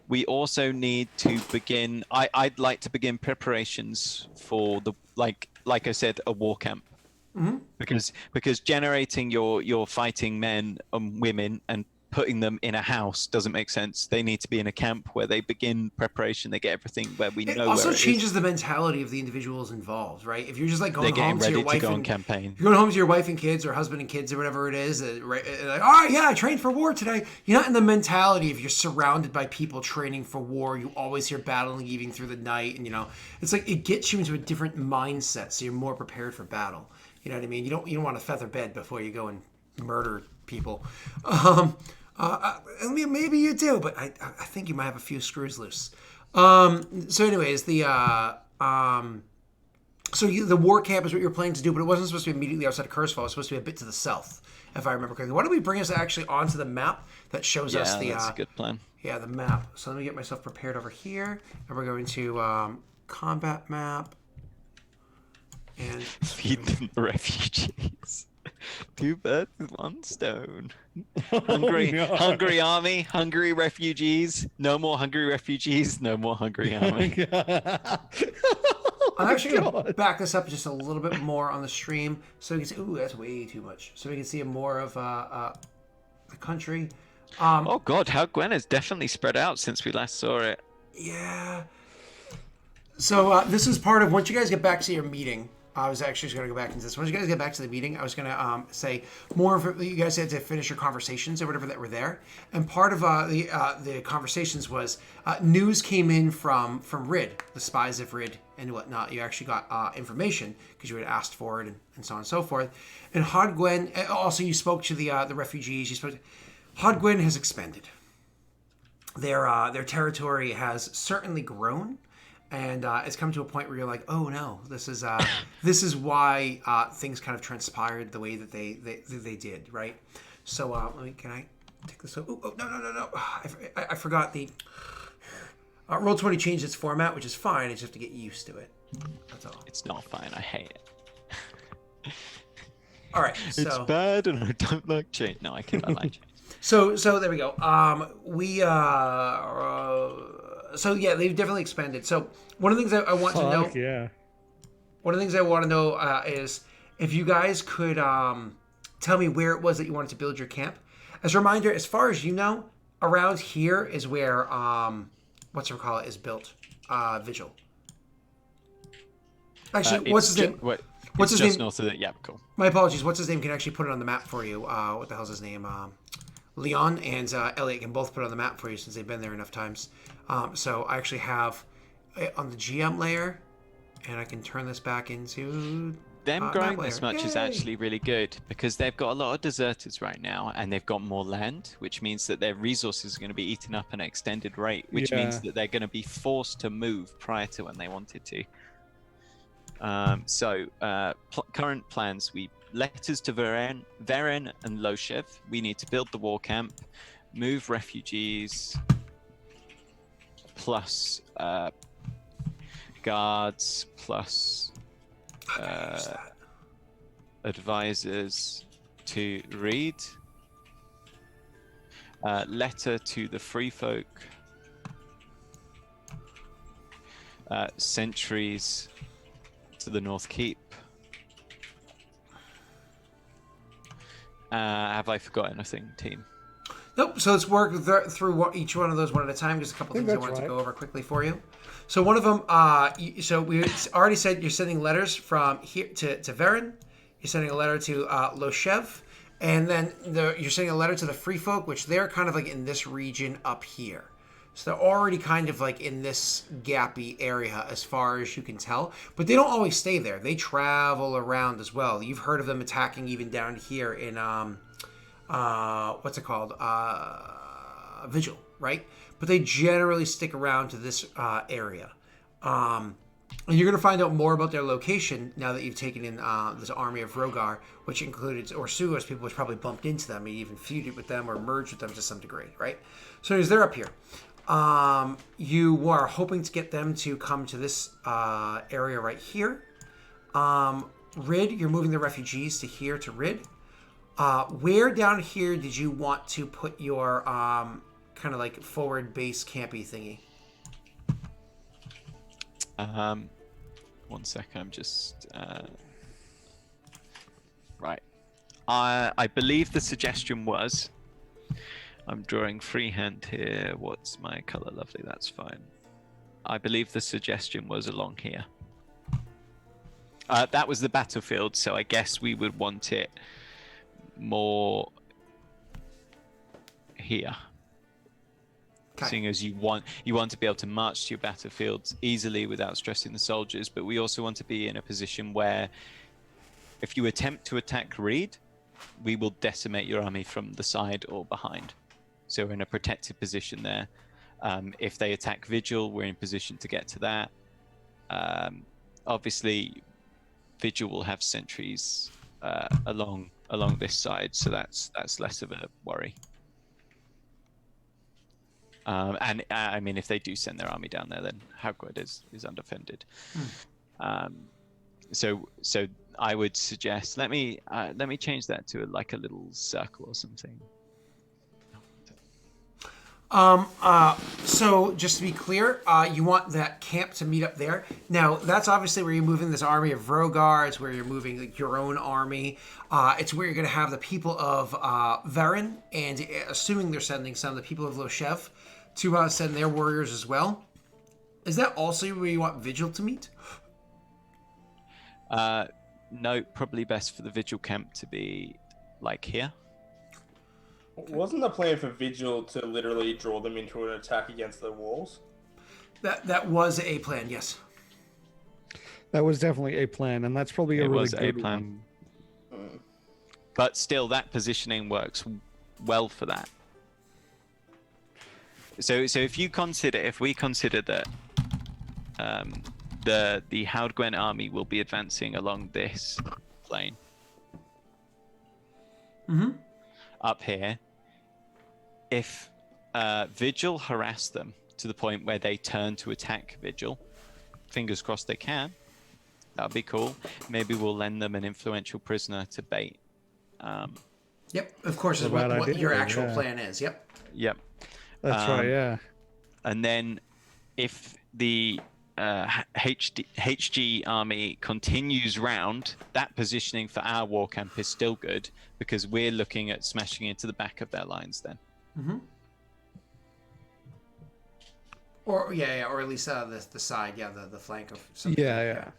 We also need to begin. I'd like to begin preparations for the like I said, a war camp. Because generating your fighting men and women and putting them in a house doesn't make sense. They need to be in a camp where they begin preparation. They get everything where we it know. also where it changes is. the mentality of the individuals involved, right? If you're just like They're going getting home to ready your to wife go on and campaign. you're going home to your wife and kids or husband and kids or whatever it is, right? Like, all right, yeah, I trained for war today. You're not in the mentality if you're surrounded by people training for war. You always hear battling even through the night, and it's like it gets you into a different mindset, so you're more prepared for battle. You know what I mean? You don't want a feather bed before you go and murder people. I mean, maybe you do, but I think you might have a few screws loose. So anyways, the war camp is what you're planning to do, but it wasn't supposed to be immediately outside of Cursefall. It was supposed to be a bit to the south, if I remember correctly. Why don't we bring us actually onto the map that shows us the that's a good plan. Yeah, the map. So let me get myself prepared over here, and we're going to combat map. And feed them the refugees. 2 birds with 1 stone. Hungry army, hungry refugees. No more hungry refugees. No more hungry army. I'm actually going to back this up just a little bit more on the stream, so we can see. Ooh, that's way too much. So we can see more of the country. Oh God, how Gwen has definitely spread out since we last saw it. Yeah. So this is part of once you guys get back to your meeting. I was actually just going to go back into this. Once you guys get back to the meeting, I was going to say more of you guys had to finish your conversations or whatever that were there. And part of the conversations was news came in from Rid, the spies of Rid and whatnot. You actually got information because you had asked for it and so on and so forth. And Hodgwen, also you spoke to the refugees. Hodgwen has expanded. Their territory has certainly grown. And it's come to a point where you're like, oh no, this is why things kind of transpired the way that they did, right? So can I take this? Oh no! I forgot the Roll20 changed its format, which is fine. I just have to get used to it. That's all. It's not fine. I hate it. All right. So, it's bad, and I don't like change. No, I like change. So there we go. So yeah, they've definitely expanded. So one of the things I want to know. Yeah. One of the things I want to know is if you guys could tell me where it was that you wanted to build your camp. As a reminder, as far as you know, around here is where is built. Vigil. Actually, what's his name? What's his name? North of it. Yeah, cool. My apologies. What's his name? Can actually put it on the map for you. What the hell's his name? Leon and Elliot can both put it on the map for you since they've been there enough times. So I actually have it on the GM layer, and I can turn this back into them growing this much is actually really good because they've got a lot of deserters right now, and they've got more land, which means that their resources are going to be eaten up at an extended rate, which means that they're going to be forced to move prior to when they wanted to. Current plans: letters to Veren and Loshev. We need to build the war camp, move refugees, plus guards, plus advisors to read. Letter to the free folk. Sentries to the North Keep. Have I forgotten anything, team? Nope. So let's work through each one of those one at a time. Just a couple things I wanted to go over quickly for you. So one of them, so we already said you're sending letters from here to Veren. You're sending a letter to Loshev, and then you're sending a letter to the Free Folk, which they're kind of like in this region up here. So they're already kind of like in this gappy area as far as you can tell. But they don't always stay there. They travel around as well. You've heard of them attacking even down here in, what's it called? Vigil, right? But they generally stick around to this area. And you're going to find out more about their location now that you've taken in this army of Rogar, which included Orsua's people, which probably bumped into them and even feuded with them or merged with them to some degree, right? So they're up here. You are hoping to get them to come to this area right here. Rid, you're moving the refugees to here to Rid. Where down here did you want to put your kind of like forward base campy thingy? 1 second, I'm just right. I believe the suggestion was, I'm drawing freehand here. What's my color? Lovely, that's fine. I believe the suggestion was along here. That was the battlefield, so I guess we would want it more here. Okay. Seeing as you want to be able to march to your battlefields easily without stressing the soldiers, but we also want to be in a position where If you attempt to attack Reed, we will decimate your army from the side or behind. So we're in a protected position there. If they attack Vigil, we're in position to get to that. Obviously, Vigil will have sentries along this side, so that's less of a worry. And I mean, if they do send their army down there, then Hagrid is undefended. So I would suggest let me change that to like a little circle or something. So just to be clear, you want that camp to meet up there. Now, that's obviously where you're moving this army of Vrogar. It's where you're moving like, your own army. It's where you're going to have the people of Varen, and assuming they're sending some, the people of Loshev to send their warriors as well. Is that also where you want Vigil to meet? No, probably best for the Vigil camp to be like here. Wasn't the plan for Vigil to literally draw them into an attack against the walls? That was a plan, yes. That was definitely a plan, and that's probably a really good plan. But still, that positioning works well for that. So if we consider that the Haldgwen army will be advancing along this plane. Up here. If Vigil harass them to the point where they turn to attack Vigil, fingers crossed they can, that'd be cool. Maybe we'll lend them an influential prisoner to bait. Yep, of course, is what your actual plan is. Yep. That's right, yeah. And then if the HG army continues round, that positioning for our war camp is still good because we're looking at smashing into the back of their lines then. Or or at least the side, the flank of something. Yeah.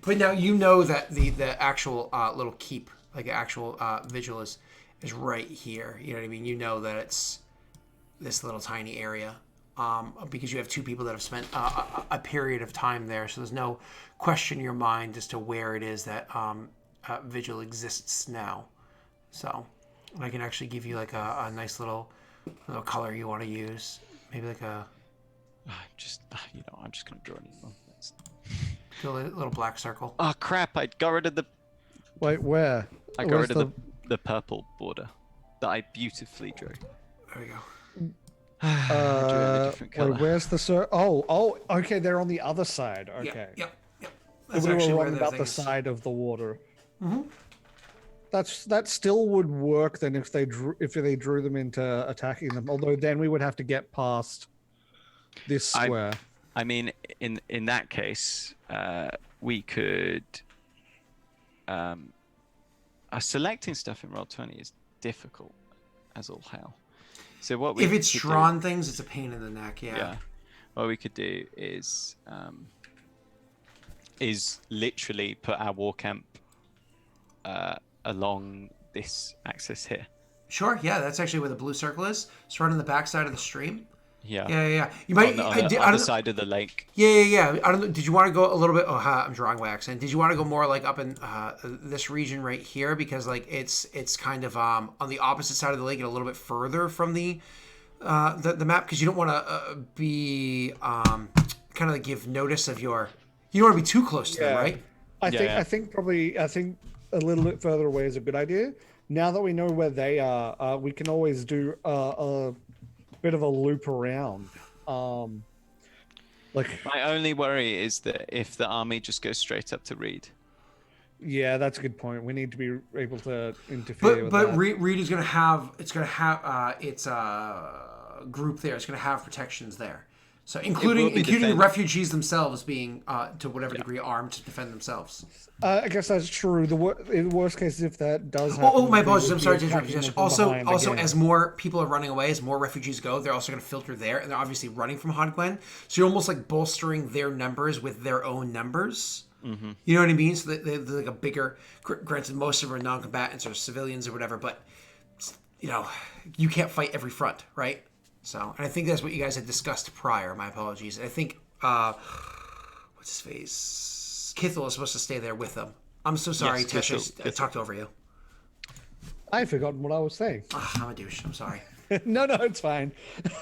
But now you know that the actual little keep, like actual Vigil is right here. You know what I mean? You know that it's this little tiny area. Because you have two people that have spent a period of time there, so there's no question in your mind as to where it is that Vigil exists now. So I can actually give you like a nice little color you want to use, maybe like a. I'm just gonna draw a new one. Do a little black circle. Oh crap! I got rid of the. Wait, where? I got rid of the purple border that I beautifully drew. There we go. Wait, where's the Oh, okay, they're on the other side. Okay. Yep. That's We were actually where wrong about the side of the water. That still would work then if they drew them into attacking them. Although then we would have to get past this square. I mean, in that case, we could. Selecting stuff in Roll20 is difficult as all hell. So what if it's drawn things, it's a pain in the neck. Yeah. What we could do is literally put our war camp along this axis here. Sure. Yeah, that's actually where the blue circle is. It's right on the backside of the stream. Yeah. You might on the other side of the lake. Yeah. I don't know. Did you want to go a little bit? I'm drawing by accident. Did you want to go more like up in this region right here because like it's kind of on the opposite side of the lake and a little bit further from the map because you don't want to be kind of like give notice of your. You don't want to be too close to them, right? I think a little bit further away is a good idea. Now that we know where they are, we can always do a bit of a loop around. My only worry is that if the army just goes straight up to Reed. Yeah, that's a good point. We need to be able to interfere with that. But Reed is going to have its group there. It's going to have protections there. So including the refugees themselves being to whatever degree armed to defend themselves. I guess that's true. In the worst case, if that does happen... Oh, my apologies. I'm sorry to interrupt you. Also, as more people are running away, as more refugees go, they're also going to filter there, and they're obviously running from Haldgwen. So you're almost like bolstering their numbers with their own numbers. Mm-hmm. You know what I mean? So they're like a bigger... Granted, most of them are non-combatants or civilians or whatever, but, you can't fight every front, right? So, and I think that's what you guys had discussed prior. My apologies. I think, what's his face? Kithel is supposed to stay there with them. I'm so sorry, Yes, go Tesha. through, go Talked over you. I forgotten what I was saying. I'm a douche. I'm sorry. No, it's fine.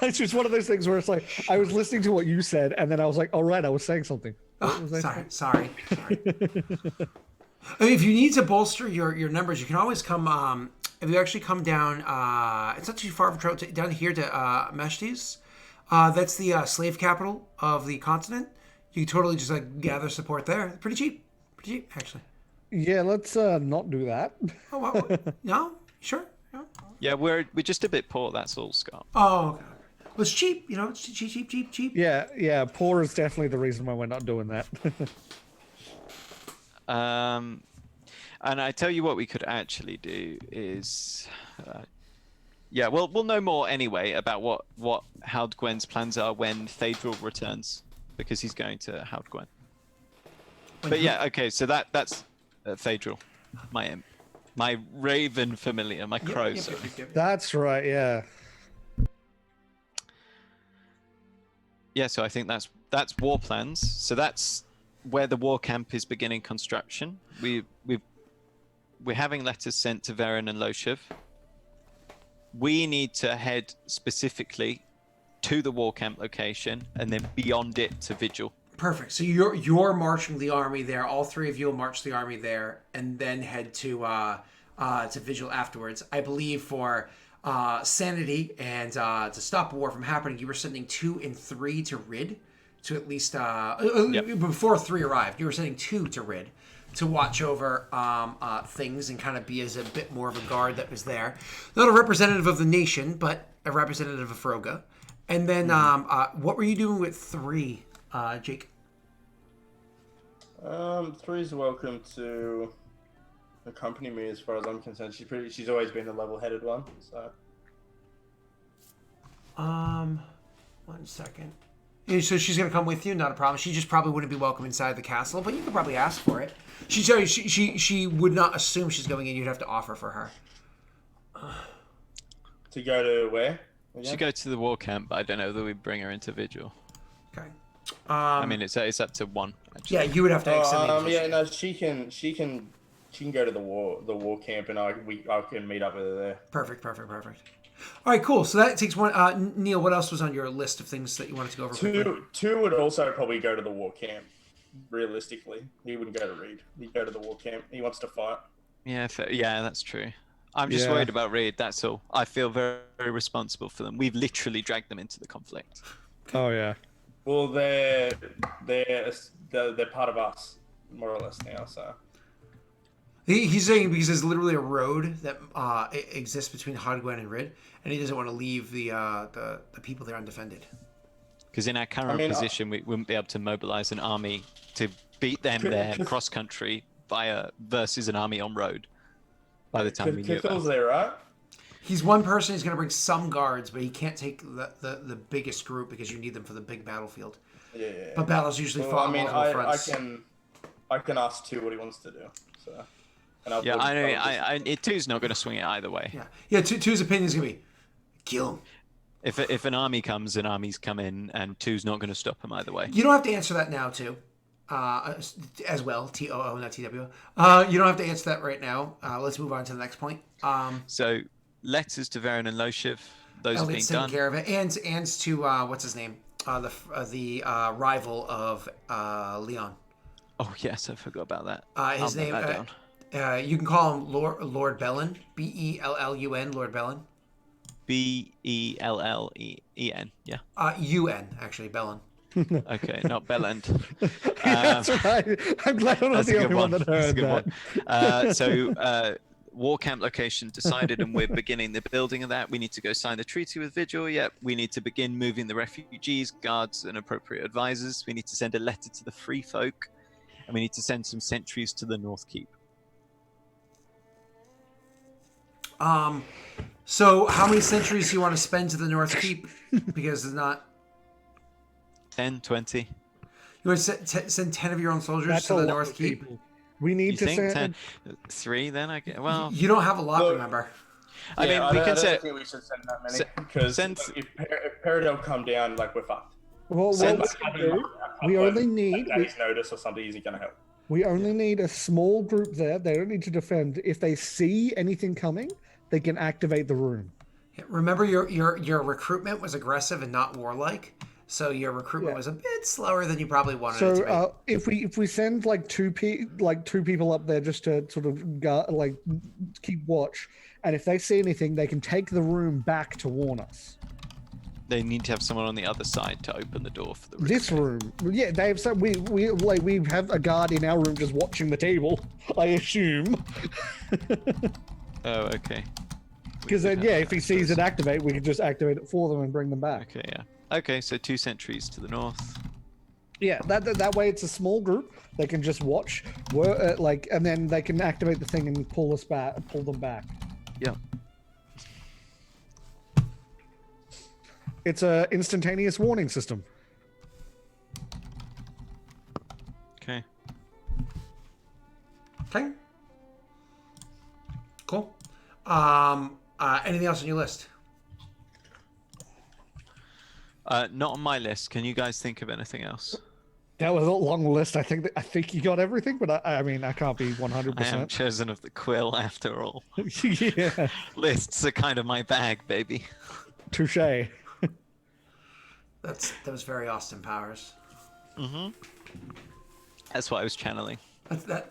It's just one of those things where it's like I was listening to what you said, and then I was like, "All right, I was saying something." What was I saying? Sorry. I mean, if you need to bolster your numbers, you can always come. If you actually come down, it's not too far from travel down here to Meshtis. That's the slave capital of the continent. You can totally just like gather support there. Pretty cheap, actually. Yeah, let's not do that. Oh, what? No, sure. No? Yeah, we're just a bit poor. That's all, Scott. Oh, okay. Well, it's cheap. You know, it's cheap. Yeah. Poor is definitely the reason why we're not doing that. And I tell you what, we could actually do is, yeah, we'll know more anyway about what Haldgwen's plans are when Phaedril returns, because he's going to Haldgwen. But yeah, okay, so that's Phaedril, my raven familiar, my crow. Yep. That's right. Yeah. Yeah, so I think that's war plans. So that's where the war camp is beginning construction. We're having letters sent to Varen and Loshev. We need to head specifically to the war camp location and then beyond it to Vigil. Perfect. So you're marching the army there. All three of you will march the army there, and then head to Vigil afterwards. I believe for sanity and to stop war from happening, you were sending 2 and 3 to Rid, to at least before 3 arrived. You were sending 2 to Rid to watch over things and kind of be as a bit more of a guard that was there. Not a representative of the nation, but a representative of Froga. And then what were you doing with 3, Jake? 3's welcome to accompany me as far as I'm concerned. She's always been the level-headed one, so. 1 second. Yeah, so she's gonna come with you, not a problem. She just probably wouldn't be welcome inside the castle, but you could probably ask for it. She would not assume she's going in. You'd have to offer for her. To go to where? Again? She go to the war camp, but I don't know that we bring her into Vigil. Okay. I mean, it's up to 1. Actually. Yeah, you would have to extend the invitation. Yeah, no, she can go to the war camp, and I can meet up with her there. Perfect. All right, cool. So that takes 1. Neil, what else was on your list of things that you wanted to go over? Two would also probably go to the war camp. Realistically, he wouldn't go to Reed. He'd go to the war camp. He wants to fight. Yeah, that's true. I'm just worried about Reed. That's all. I feel very, very responsible for them. We've literally dragged them into the conflict. Oh yeah. Well, they're part of us, more or less now. So. He's saying because there's literally a road that exists between Haldgwen and Rid, and he doesn't want to leave the people there undefended. Because in our current position, we wouldn't be able to mobilize an army to beat them there cross country versus an army on road. By the time we knew Kithel's there, right? He's one person. He's going to bring some guards, but he can't take the biggest group because you need them for the big battlefield. Yeah. But battles usually fought on multiple fronts. I can ask 2 what he wants to do. So. Yeah, I know. 2's not going to swing it either way. Yeah. 2's opinion is going to be kill him. If an army comes, an army's come in, and 2's not going to stop him either way. You don't have to answer that now, too. As well, TOO, not TWO. You don't have to answer that right now. Let's move on to the next point. So letters to Varen and Loshev. Those are being done. Care of it, and to what's his name? The rival of Leon. Oh yes, I forgot about that. His name. You can call him Lord Bellin. Bellun. Lord Bellin. Bellен. Yeah. UN actually Bellin. Okay, not Belland. That's right. I'm glad I'm not the only one that heard that. So, war camp location decided, and we're beginning the building of that. We need to go sign the treaty with Vigil. Yep. We need to begin moving the refugees, guards, and appropriate advisors. We need to send a letter to the free folk, and we need to send some sentries to the North Keep. So how many centuries do you want to spend to the North Keep? Because it's not 10, 20. You want to send 10 of your own soldiers to the North Keep? People. We need to send 10? 3 then, I guess. Well, you don't have a lot, remember. I mean, we can say. I don't think we should send that many because if Peridot come down, like we're fucked. Well, So, we only need. Day's notice or something. Is he going to help? We only need a small group there. They don't need to defend. If they see anything coming, they can activate the room. Remember, your recruitment was aggressive and not warlike, so your recruitment was a bit slower than you probably wanted it to be. So if we send like two people up there just to sort of keep watch, and if they see anything, they can take the room back to warn us. They need to have someone on the other side to open the door for the room. This room, yeah, Dave. So we have a guard in our room just watching the table. I assume. Oh, okay. Because then, yeah, if he sees it activate, we can just activate it for them and bring them back. Okay, yeah. Okay, so 2 sentries to the north. Yeah, that way it's a small group. They can just watch, and then they can activate the thing and pull them back. Yeah. It's a instantaneous warning system. Okay. Okay. Cool. Anything else on your list? Not on my list. Can you guys think of anything else? That was a long list. I think you got everything, but I mean, I can't be 100%. I am chosen of the quill after all. Yeah. Lists are kind of my bag, baby. Touche. That was very Austin Powers. Mm-hmm. That's what I was channeling.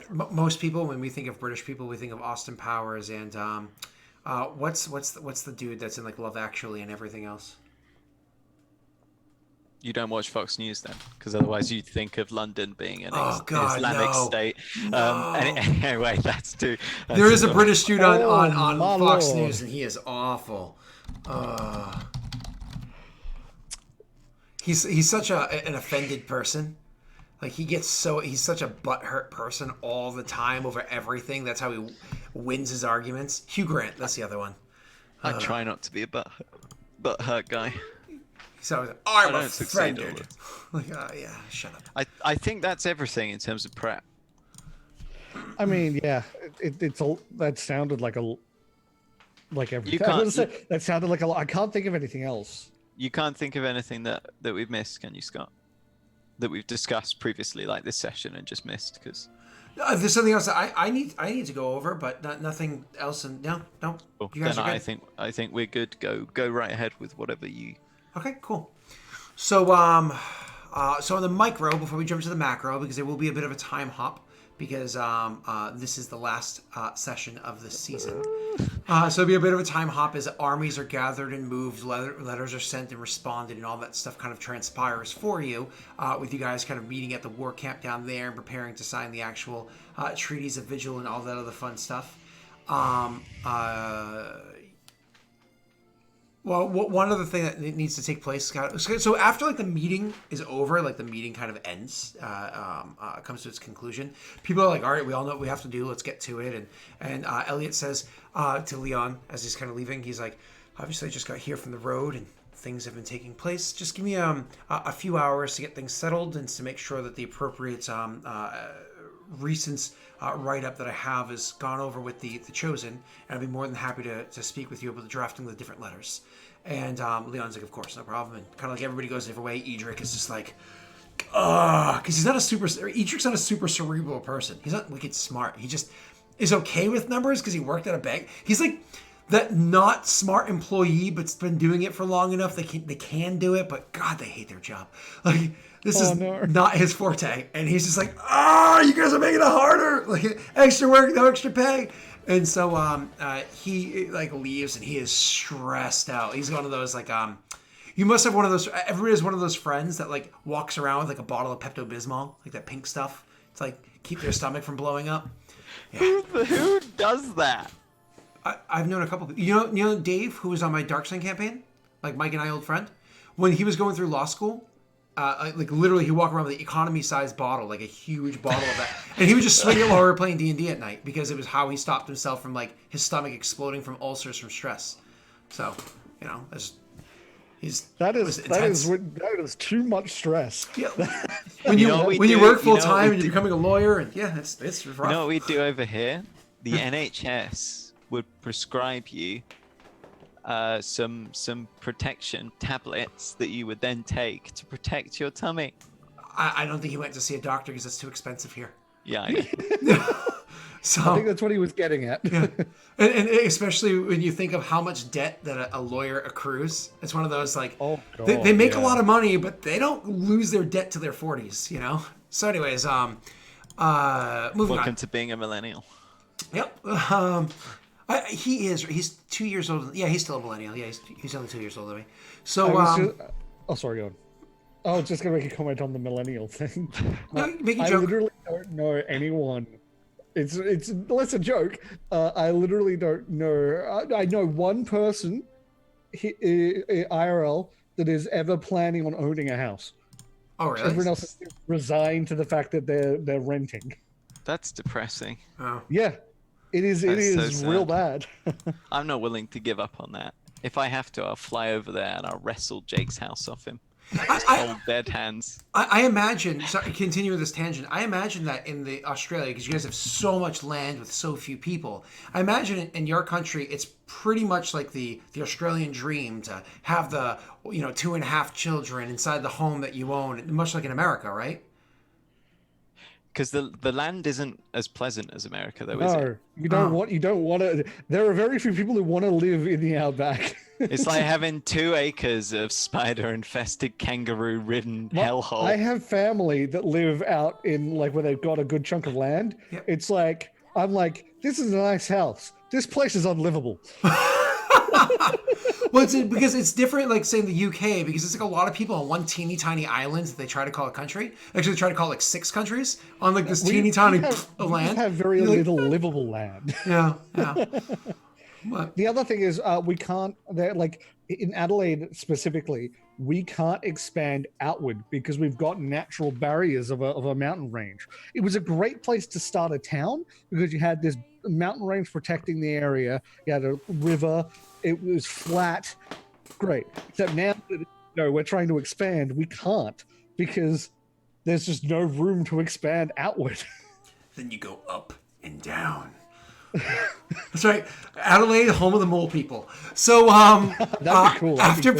Most people, when we think of British people, we think of Austin Powers and what's the dude that's in like Love Actually and everything else? You don't watch Fox News then, because otherwise you'd think of London being an God, Islamic state. No. Anyway, that's too. There is a British dude on Fox Lord. News, and he is awful. He's such an offended person. Like he's such a butthurt person all the time over everything. That's how he wins his arguments. Hugh Grant, that's the other one. I try not to be a butthurt guy. So I'm don't succeed all offended. Like, yeah, shut up. I think that's everything in terms of prep. I mean, yeah, that sounded like everything. That sounded like a lot. I can't think of anything else. You can't think of anything that we've missed, can you, Scott? That we've discussed previously, like this session, and just missed because. There's something else that I need to go over, but nothing else. No. Cool. You guys then are good. I think we're good. Go right ahead with whatever you. Okay, cool. So so on the micro, before we jump to the macro, because there will be a bit of a time hop, because this is the last session of the season. So it'll be a bit of a time hop as armies are gathered and moved, letters are sent and responded, and all that stuff kind of transpires for you, with you guys kind of meeting at the war camp down there and preparing to sign the actual treaties of vigil and all that other fun stuff. Well, one other thing that needs to take place, Scott. So after like the meeting is over, like the meeting kind of ends, comes to its conclusion. People are like, "All right, we all know what we have to do. Let's get to it." And Elliot says to Leon as he's kind of leaving, he's like, "Obviously, I just got here from the road and things have been taking place. Just give me a few hours to get things settled and to make sure that the appropriate recent write-up that I have is gone over with the Chosen, and I'd be more than happy to speak with you about the drafting of the different letters." And Leon's like, "Of course, no problem." And kind of like everybody goes a different way. Edric is just like, because Edric's not a super cerebral person. He's not wicked smart. He just is okay with numbers because he worked at a bank. He's like that not smart employee, but's been doing it for long enough. They can do it, but God, they hate their job. Like, this is not his forte. And he's just like, you guys are making it harder. Like, extra work, no extra pay. And so he like leaves and he is stressed out. He's one of those like, you must have one of those, everybody has one of those friends that like walks around with like a bottle of Pepto-Bismol, like that pink stuff. It's like keep their stomach from blowing up. Yeah. Who does that? I've known a couple people. You know Dave, who was on my Dark Sun campaign? Like Mike and I, old friend? When he was going through law school, like literally he walked around with an economy-sized bottle, like a huge bottle of that. And he would just swing it while we were playing D&D at night because it was how he stopped himself from like his stomach exploding from ulcers from stress. So, that is too much stress. Yeah. When you work full time and you're becoming a lawyer, and it's rough. You know what we do over here? The NHS would prescribe you some protection tablets that you would then take to protect your tummy. I don't think he went to see a doctor because it's too expensive here. Yeah, I know. So I think that's what he was getting at. yeah. And especially when you think of how much debt that a lawyer accrues, it's one of those like, Oh, they make a yeah. lot of money, but they don't lose their debt to their 40s, you know? So anyways, moving Welcome on. to being a millennial. Yep. He's 2 years older. Yeah, he's still a millennial. Yeah, he's only 2 years older than me. So, oh, sorry, go on. I was just going to make a comment on the millennial thing. no, make a I joke. literally don't know anyone. It's less a joke. I literally don't know. I know one person, IRL, that is ever planning on owning a house. Oh, really? Everyone else is resigned to the fact that they're renting. That's depressing. Oh. Yeah, it is. It That's so is real sad. bad. I'm not willing to give up on that. If I have to, I'll fly over there and I'll wrestle Jake's house off him. Cold dead hands. I imagine, sorry, continue with this tangent. I imagine that in the Australia, because you guys have so much land with so few people, I imagine in your country, it's pretty much like the Australian dream to have the 2.5 children inside the home that you own, much like in America, right? Because the land isn't as pleasant as America, though, is it? No, you don't want to. There are very few people who want to live in the outback. It's like having 2 acres of spider-infested, kangaroo-ridden hellhole. I have family that live out in like where they've got a good chunk of land. Yep. It's like I'm like, this is a nice house. This place is unlivable. Well, because it's different, like, say, in the UK, because it's like a lot of people on one teeny tiny island that they try to call a country. Actually, they try to call like 6 countries on like this teeny tiny land. We have very little livable land. Yeah, yeah. But, The other thing is we can't, like in Adelaide specifically, we can't expand outward because we've got natural barriers of a mountain range. It was a great place to start a town because you had this mountain range protecting the area. You had a river. It was flat. Great. Except now that we're trying to expand, we can't because there's just no room to expand outward. then you go up and down. That's right. Adelaide, home of the mole people. So That'd be cool. after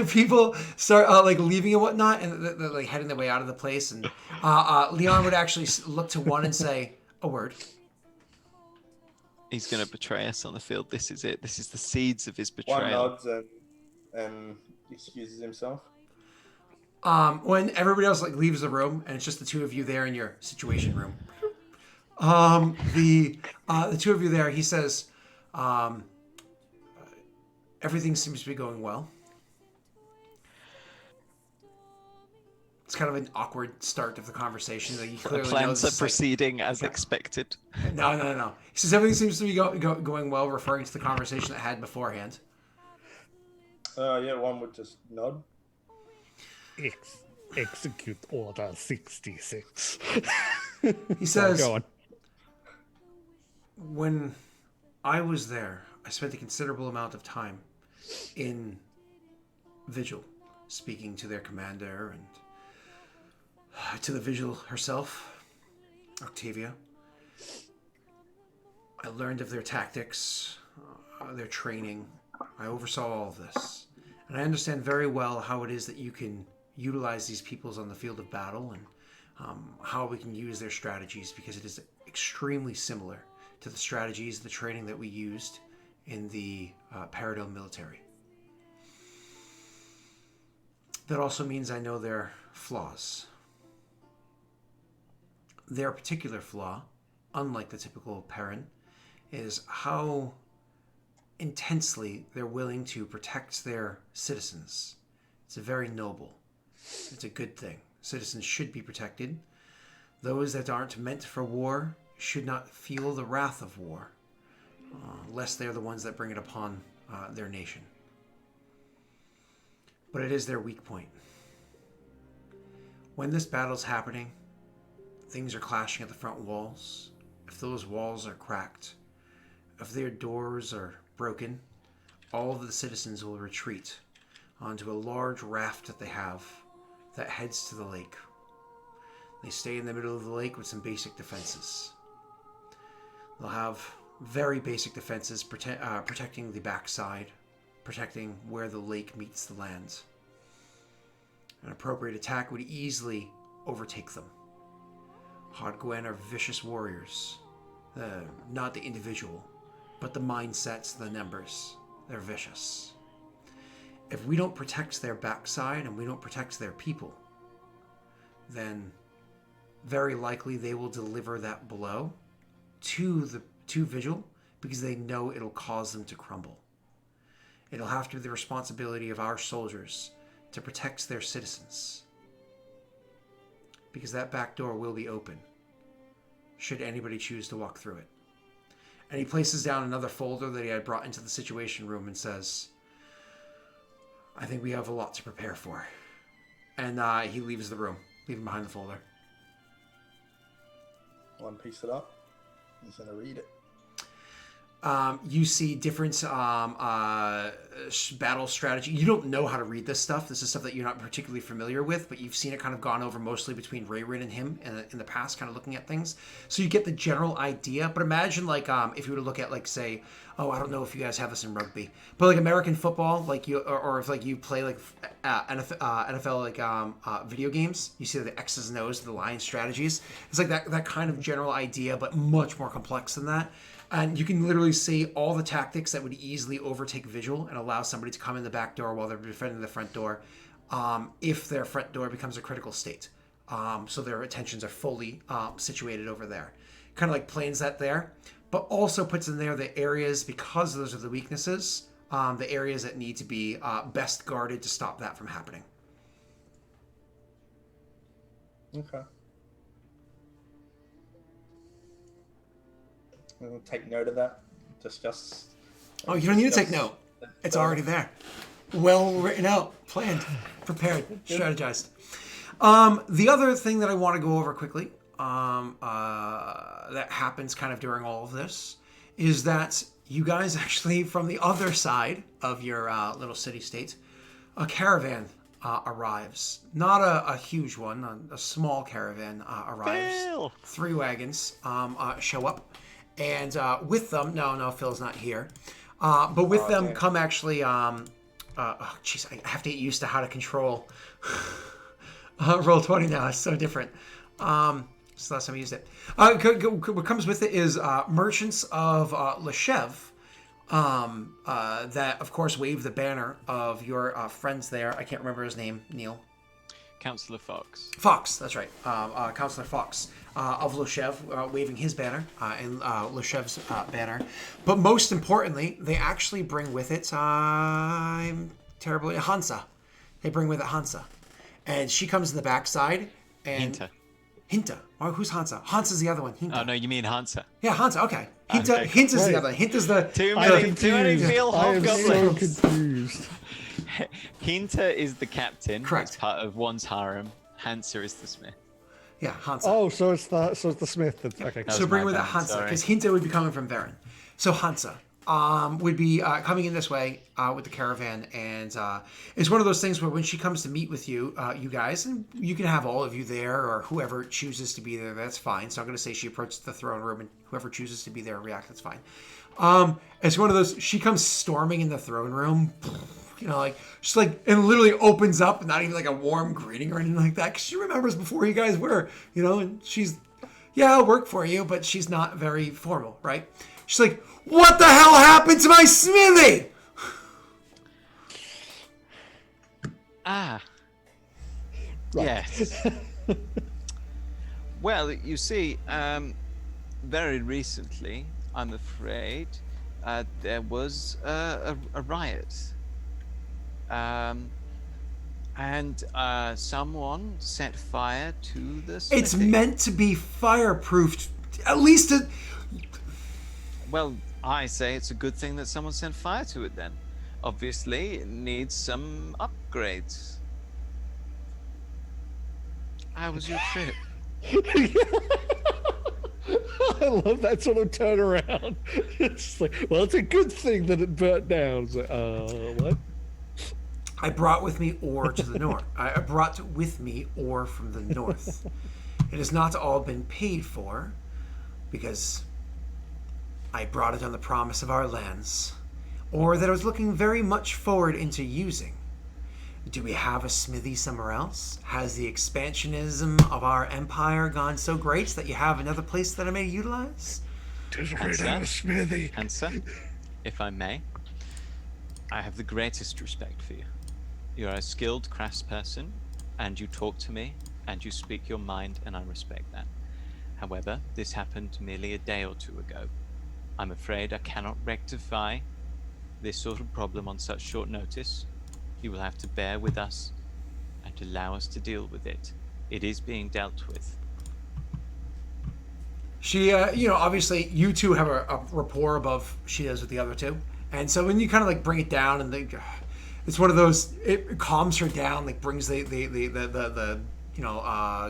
people start like leaving and whatnot, and they're like heading their way out of the place, and Leon would actually look to one and say a word. He's going to betray us on the field. This is it. This is the seeds of his One betrayal. nods and excuses himself. When everybody else like leaves the room, and it's just the two of you there in your situation room. The two of you there, he says, everything seems to be going well. It's kind of an awkward start of the conversation. Like, you The clearly plans know are proceeding as expected. No. He says everything seems to be going well, referring to the conversation that had beforehand. Yeah, one would just nod. Execute Order 66. He says, Go on. when I was there, I spent a considerable amount of time in Vigil, speaking to their commander and to the Vigil herself, Octavia. I learned of their tactics, their training. I oversaw all of this. And I understand very well how it is that you can utilize these peoples on the field of battle and how we can use their strategies, because it is extremely similar to the strategies, the training that we used in the Paradome military. That also means I know their flaws. Their particular flaw, unlike the typical Perrin, is how intensely they're willing to protect their citizens. It's a very noble. It's a good thing. Citizens should be protected. Those that aren't meant for war should not feel the wrath of war, lest they're the ones that bring it upon their nation. But it is their weak point. When this battle's happening, things are clashing at the front walls. If those walls are cracked, if their doors are broken, all of the citizens will retreat onto a large raft that they have that heads to the lake. They stay in the middle of the lake with some basic defenses. They'll have very basic defenses protecting the backside, protecting where the lake meets the land. An appropriate attack would easily overtake them. Hardgwen are vicious warriors. Not the individual, but the mindsets, the numbers. They're vicious. If we don't protect their backside and we don't protect their people, then very likely they will deliver that blow to Vigil because they know it'll cause them to crumble. It'll have to be the responsibility of our soldiers to protect their citizens, because that back door will be open should anybody choose to walk through it. And he places down another folder that he had brought into the Situation Room and says, I think we have a lot to prepare for. And he leaves the room, leaving behind the folder. One piece it up. He's going to read it. You see different battle strategy. You don't know how to read this stuff. This is stuff that you're not particularly familiar with, but you've seen it kind of gone over mostly between Rayrin and him in the past, kind of looking at things. So you get the general idea. But imagine like if you were to look at like say, I don't know if you guys have this in rugby, but like American football, like you or if like you play like NFL like video games, you see the X's and O's, the line strategies. It's like that kind of general idea, but much more complex than that. And you can literally see all the tactics that would easily overtake Vigil and allow somebody to come in the back door while they're defending the front door, if their front door becomes a critical state. So their attentions are fully situated over there. Kind of like planes that there, but also puts in there the areas, because those are the weaknesses, the areas that need to be best guarded to stop that from happening. Okay. We'll take note of that. Discuss. Oh, you don't need to take note. It's already there. Well written out, planned, prepared, strategized. The other thing that I want to go over quickly that happens kind of during all of this is that you guys actually, from the other side of your little city-state, a caravan arrives. Not a huge one, a small caravan arrives. Phil! 3 wagons show up. And with them, no, Phil's not here. But with them come actually, I have to get used to how to control Roll20 now. It's so different. It's the last time I used it. What comes with it is merchants of Leshev that, of course, wave the banner of your friends there. I can't remember his name, Neil. Councillor Fox. Fox, that's right. Councillor Fox of Leshev waving his banner and Leshev's banner. But most importantly, they actually bring with it, Hansa. They bring with it Hansa. And she comes in the backside. And Hinta. Oh, who's Hansa? Hansa's the other one. Hinta. Oh, no, you mean Hansa. Yeah, Hansa. Okay. Hinta's the other one. Hinta's the... Too many Phil hobgoblins. I am so confused. Hinta is the captain. Correct. It's part of one's harem. Hansa is the smith. Yeah, Hansa. Oh, so it's the Smith. That's, okay. That So was bring my with it bad, Hansa, sorry. because Hinta would be coming from Varen. So Hansa would be coming in this way with the caravan, and it's one of those things where when she comes to meet with you, you guys, and you can have all of you there, or whoever chooses to be there, that's fine. So I'm going to say she approaches the throne room, and whoever chooses to be there react, that's fine. It's one of those, she comes storming in the throne room, like, just like, and literally opens up, not even like a warm greeting or anything like that, because she remembers before you guys were, and she's, I'll work for you, but she's not very formal, right? She's like, what the hell happened to my smithy? Ah. Right. Yes. Well, you see, very recently, I'm afraid, there was a riot. And someone set fire to the smithy. It's meant to be fireproofed. At least Well, I say it's a good thing that someone set fire to it then. Obviously, it needs some upgrades. How was your trip? I love that sort of turnaround. It's like, well, it's a good thing that it burnt down. It's like, what? I brought with me ore to the north. I brought with me ore from the north. It has not all been paid for because I brought it on the promise of our lands, or that I was looking very much forward into using. Do we have a smithy somewhere else? Has the expansionism of our empire gone so great that you have another place that I may utilize? Does Red have a smithy? Answer, if I may. I have the greatest respect for you. You are a skilled craftsperson, and you talk to me, and you speak your mind, and I respect that. However, this happened merely a day or two ago. I'm afraid I cannot rectify this sort of problem on such short notice. You will have to bear with us and allow us to deal with it. It is being dealt with. She, obviously you two have a rapport above she does with the other two. And so when you kind of like bring it down and it's one of those, it calms her down, like brings the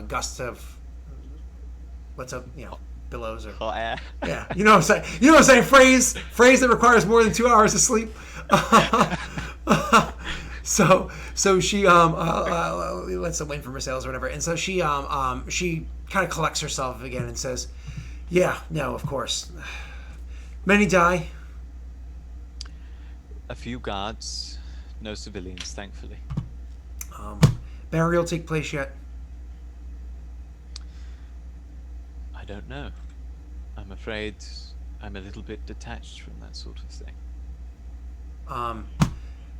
gust of, what's up, billows or Hot air. yeah, you know what I'm saying. You know what I'm saying. Phrase that requires more than 2 hours of sleep. So she lets the wind from her sails or whatever, and so she kind of collects herself again and says, "Yeah, no, of course. Many die. A few guards, no civilians, thankfully. Burial take place yet? I don't know. I'm afraid I'm a little bit detached from that sort of thing.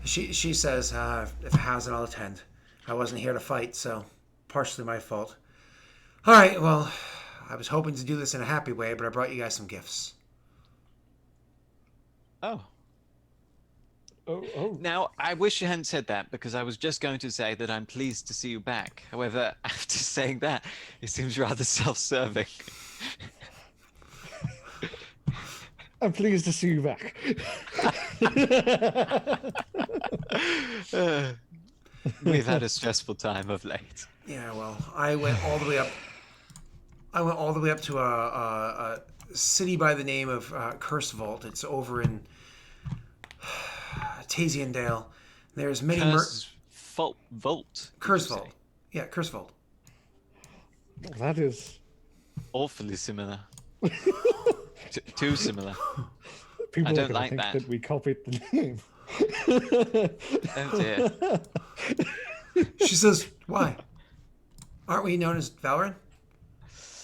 She says, if it hasn't, I'll attend. I wasn't here to fight, so partially my fault. All right, well, I was hoping to do this in a happy way, but I brought you guys some gifts. Oh. Oh. Now, I wish you hadn't said that, because I was just going to say that I'm pleased to see you back. However, after saying that, it seems rather self-serving. I'm pleased to see you back. We've had a stressful time of late. Yeah, well, I went all the way up. To a city by the name of Curse Vault. It's over in Taziendale. There's many Vault. Curse Vault. Yeah, Curse Vault. That is Awfully similar. Too similar. people I are don't gonna like think that. that we copied the name. Oh dear. She says, "Why? Aren't we known as Valorant?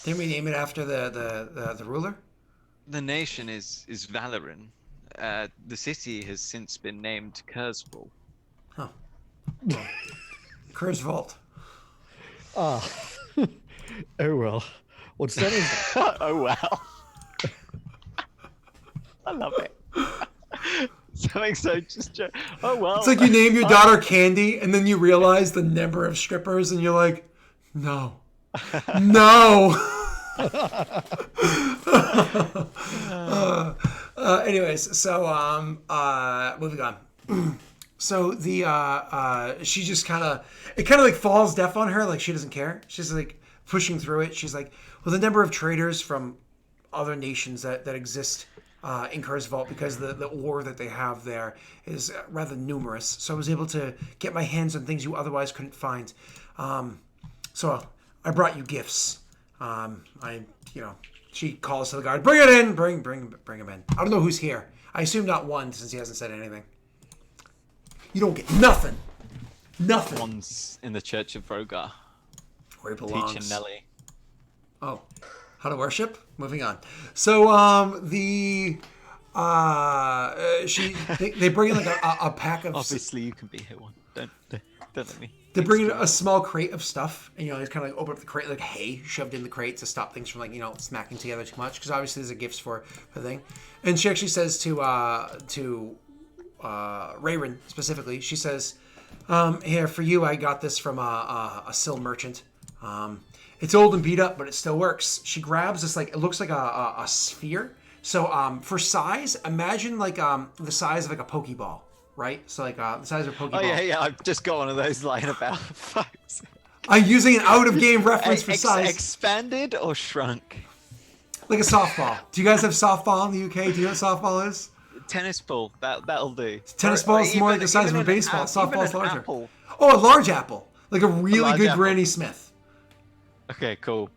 Didn't we name it after the ruler?" The nation is Valoran. The city has since been named Kurzball. Huh. Well, Curse Vault. Ah. Oh well. What's that? Oh well. I love it. Something so just. Oh well. It's like you name your daughter Candy, and then you realize the number of strippers, and you're like, no. Anyways, so moving on. So she just it kind of like falls deaf on her, like she doesn't care. She's like pushing through it. She's like, well, the number of traders from other nations that exist in Curse Vault, because the ore that they have there is rather numerous. So I was able to get my hands on things you otherwise couldn't find. So I brought you gifts. She calls to the guard, bring it in, bring him in. I don't know who's here. I assume not one, since he hasn't said anything. You don't get nothing. Nothing. One's in the Church of Vrogar. Where he belongs. Teaching Nelly. Oh, how to worship? Moving on. So they bring in like a pack of. Obviously, you can be here one. Don't let me. They bring in a small crate of stuff, and it's kind of like open up the crate, like hay shoved in the crate to stop things from smacking together too much, because obviously there's a gifts for the thing. And she actually says to Rayron specifically, she says, "Here for you, I got this from a Sill merchant. It's old and beat up, but it still works." She grabs this, like, it looks like a sphere. So for size, imagine like the size of like a Pokeball, right? So like the size of a Pokeball. Oh yeah, I've just got one of those lying about. I'm using an out-of-game reference for size. Expanded or shrunk? Like a softball. Do you guys have softball in the UK? Do you know what softball is? Tennis ball. That'll do. Tennis ball is more like the size of a an baseball. Softball is even an larger. apple. Oh, a large apple. Like a really large good apple. Granny Smith. Okay, cool.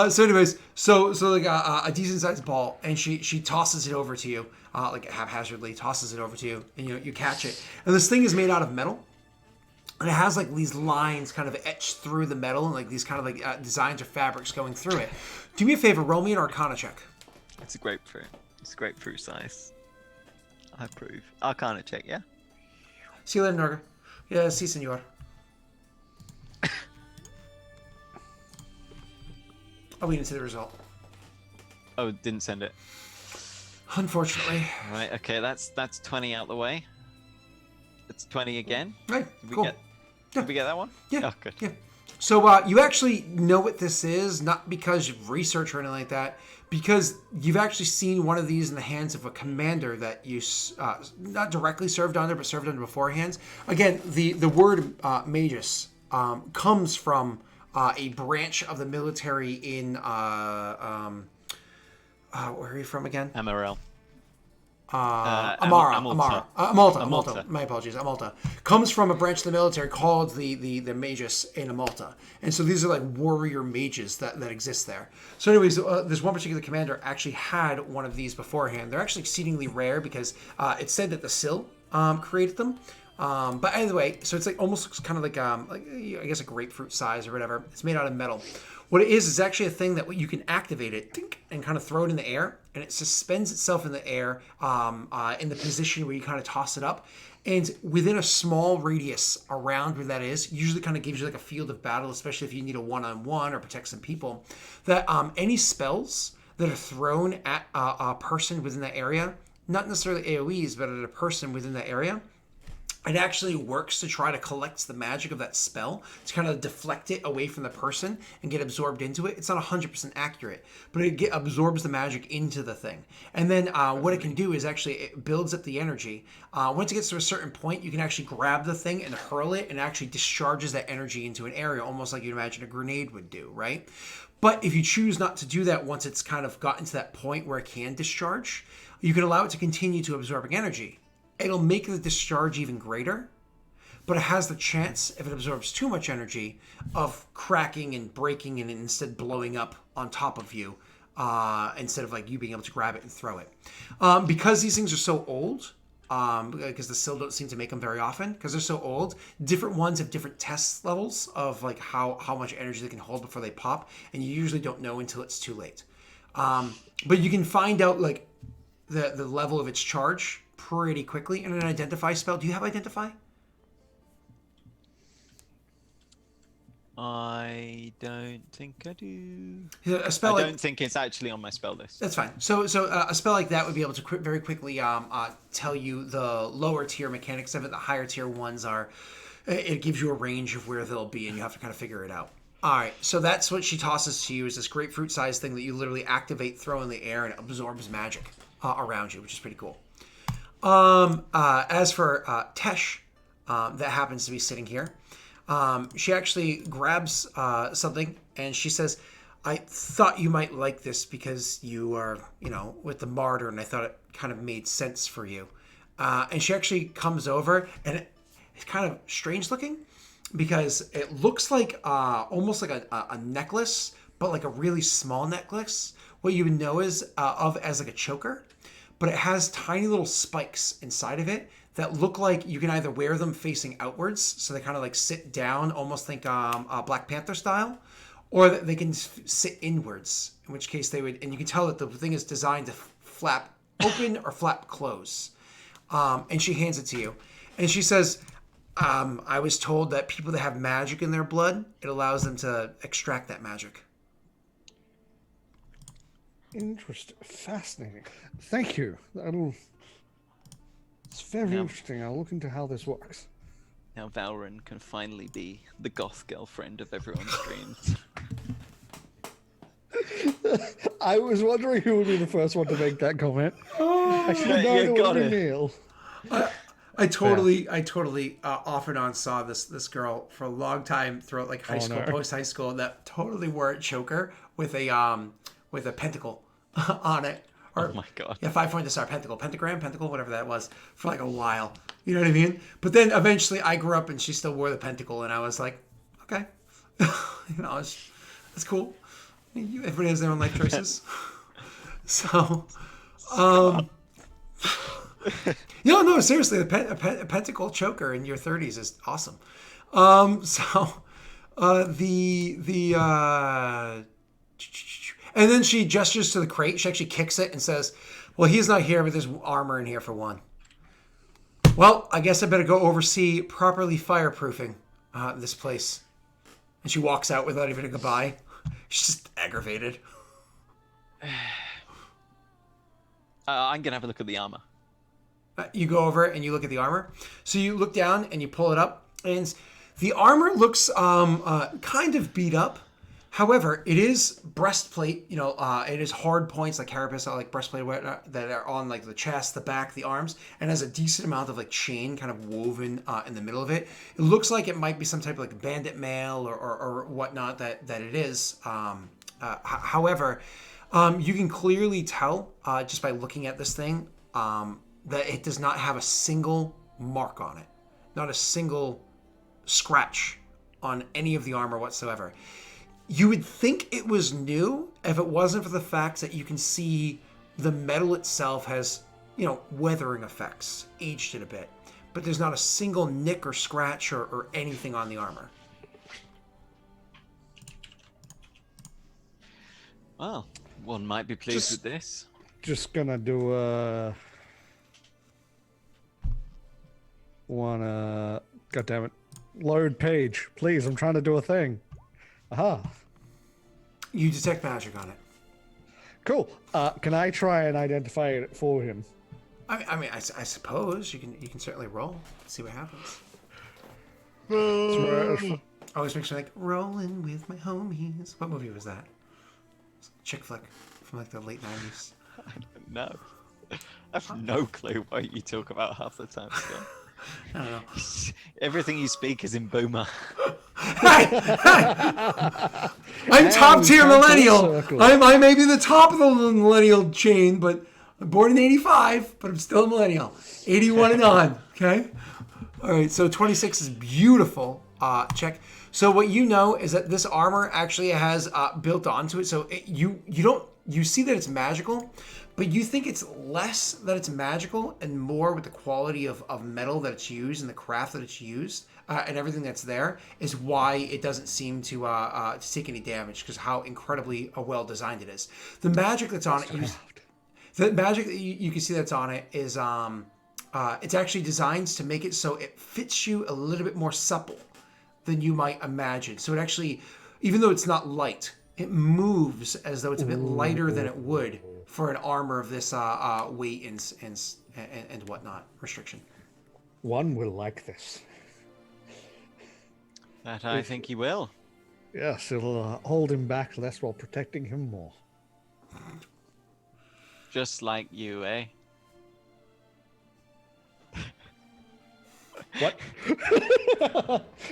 So anyways, so like a decent sized ball, and she tosses it over to you. like haphazardly, tosses it over to you, and you catch it. And this thing is made out of metal. And it has like these lines kind of etched through the metal and like these kind of like designs or fabrics going through it. Do me a favor, roll me an Arcana check. It's a grapefruit. It's grapefruit size. I approve. Arcana check, yeah? See you later, Norga. Yeah, si, senor. I'll wait into the result. Oh, didn't send it. Unfortunately. Right, okay, that's 20 out the way. It's 20 again. Right, Did we cool. Did we get that one? Yeah. Oh, good. Yeah. So you actually know what this is, not because you've researched or anything like that, because you've actually seen one of these in the hands of a commander that you not directly served under, but served under beforehand. Again, the word magus comes from a branch of the military in where are you from again? Amaral. Amalta. My apologies. Amalta comes from a branch of the military called the Magus in Amalta, and so these are like warrior mages that exist there. So, anyways, this one particular commander actually had one of these beforehand. They're actually exceedingly rare because it's said that the Sill created them. But either way, so it's like almost looks kind of like I guess a grapefruit size or whatever. It's made out of metal. What it is actually a thing that you can activate it and kind of throw it in the air, and it suspends itself in the air in the position where you kind of toss it up. And within a small radius around where that is, usually kind of gives you like a field of battle, especially if you need a one-on-one or protect some people, that any spells that are thrown at a person within that area, not necessarily AoEs, but at a person within that area, it actually works to try to collect the magic of that spell to kind of deflect it away from the person and get absorbed into it. It's not 100% accurate, but it absorbs the magic into the thing. And then what it can do is actually it builds up the energy. Once it gets to a certain point, you can actually grab the thing and hurl it, and it actually discharges that energy into an area, almost like you'd imagine a grenade would do, right? But if you choose not to do that once it's kind of gotten to that point where it can discharge, you can allow it to continue to absorbing energy. It'll make the discharge even greater, but it has the chance, if it absorbs too much energy, of cracking and breaking and instead blowing up on top of you instead of like you being able to grab it and throw it. Because these things are so old, because the Sill don't seem to make them very often, because they're so old, different ones have different test levels of like how much energy they can hold before they pop, and you usually don't know until it's too late. But you can find out like the level of its charge pretty quickly in an identify spell. Do you have identify? I don't think I do. A spell I don't think it's actually on my spell list. That's fine. So a spell like that would be able to very quickly tell you the lower tier mechanics of it. The higher tier ones are, it gives you a range of where they'll be, and you have to kind of figure it out. All right, so that's what she tosses to you, is this grapefruit-sized thing that you literally activate, throw in the air, and it absorbs magic around you, which is pretty cool. As for Tesh, that happens to be sitting here, she actually grabs something and she says, I thought you might like this because you are, with the martyr, and I thought it kind of made sense for you. And she actually comes over, and it's kind of strange looking because it looks like almost like a necklace, but like a really small necklace. What you would know is as like a choker. But it has tiny little spikes inside of it that look like you can either wear them facing outwards, so they kind of like sit down, almost think Black Panther style, or that they can sit inwards, in which case they would, and you can tell that the thing is designed to flap open or flap close. And she hands it to you. And she says, I was told that people that have magic in their blood, it allows them to extract that magic. Interesting. Fascinating. Thank you. It's very interesting. I'll look into how this works. Now Valren can finally be the goth girlfriend of everyone's dreams. I was wondering who would be the first one to make that comment. I should have known it would be Neil. I totally off and on saw this girl for a long time throughout like high school, post high school, that totally wore a choker with a pentacle on it. Or, oh my god. Yeah, 5-pointed star, pentagram, whatever that was, for like a while. You know what I mean? But then eventually I grew up and she still wore the pentacle, and I was like, okay. It's cool. Everybody has their own life choices. So, No, seriously, a pentacle choker in your 30s is awesome. And then she gestures to the crate. She actually kicks it and says, "Well, he's not here, but there's armor in here for one. Well, I guess I better go oversee properly fireproofing this place." And she walks out without even a goodbye. She's just aggravated. I'm gonna have a look at the armor. You go over and you look at the armor. So you look down and you pull it up, and the armor looks kind of beat up. However, it is breastplate. It is hard points like carapace, like breastplate that are on like the chest, the back, the arms, and has a decent amount of like chain kind of woven in the middle of it. It looks like it might be some type of like bandit mail or whatnot that it is. However, you can clearly tell just by looking at this thing that it does not have a single mark on it, not a single scratch on any of the armor whatsoever. You would think it was new if it wasn't for the fact that you can see the metal itself has, weathering effects, aged it a bit. But there's not a single nick or scratch or anything on the armor. Well, one might be pleased with this. Just gonna do God damn it. Load page. Please, I'm trying to do a thing. Aha. You detect magic on it. Cool. Can I try and identify it for him? I suppose you can certainly roll. See what happens. Always makes me like rolling with my homies. What movie was that? Chick flick from like the late 90s. I don't know. I have no clue what you talk about half the time. Still. I don't know. Everything you speak is in boomer. I'm top tier millennial. I may be the top of the millennial chain, but I'm born in 85, but I'm still a millennial. 81 and on. Okay. All right. So 26 is beautiful. Check. So what you know is that this armor actually has built onto it. So you see that it's magical, but you think it's less that it's magical and more with the quality of metal that it's used and the craft that it's used and everything that's there is why it doesn't seem to take any damage, because how incredibly well designed it is. The magic that's on it, the magic that you can see that's on it is it's actually designed to make it so it fits you a little bit more supple than you might imagine. So it actually, even though it's not light, it moves as though it's a bit lighter than it would for an armor of this weight and whatnot restriction. One will like this. That I think he will. Yes, it'll hold him back less while protecting him more. Just like you, eh? What?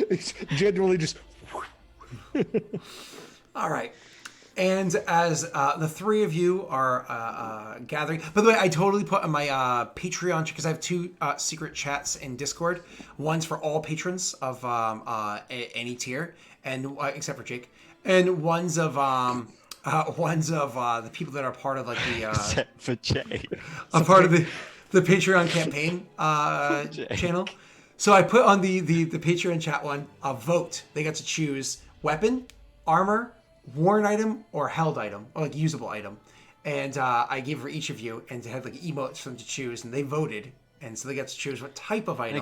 It's genuinely just... All right. And as the three of you are gathering, by the way, I totally put on my Patreon, because I have two secret chats in Discord. One's for all patrons of any tier, and except for Jake, and one's of the people that are part of like the except for Jake, a part of the Patreon campaign channel. So I put on the Patreon chat one a vote. They got to choose weapon, armor, worn item, or held item, or like usable item. And I gave for each of you, and it had like emotes for them to choose, and they voted, and so they got to choose what type of item.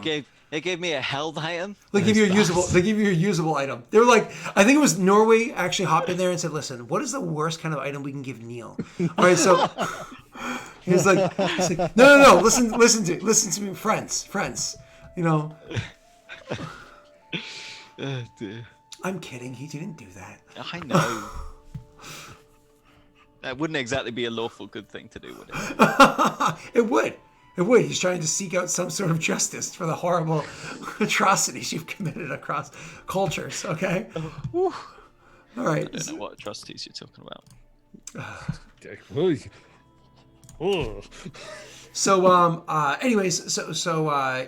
It gave me a held item. They give you a usable item. They were like, I think it was Norway actually hopped in there and said, "Listen, what is the worst kind of item we can give Neil?" All right, so he's like, no, listen to me, friends. Oh, dear. I'm kidding. He didn't do that. I know. That wouldn't exactly be a lawful good thing to do, would it? It would. He's trying to seek out some sort of justice for the horrible atrocities you've committed across cultures, okay? All right. I don't know what atrocities you're talking about. So, anyways,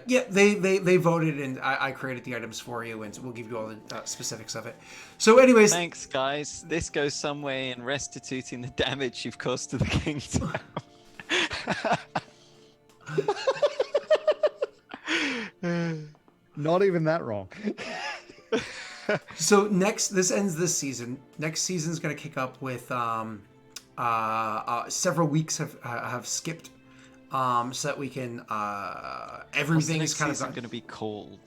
yeah, they voted, and I created the items for you, and we'll give you all the specifics of it. So, anyways, thanks, guys. This goes some way in restituting the damage you've caused to the kingdom. Not even that wrong. So this ends this season. Next season's going to kick up with several weeks have skipped, so that we can everything is kind of going to be called.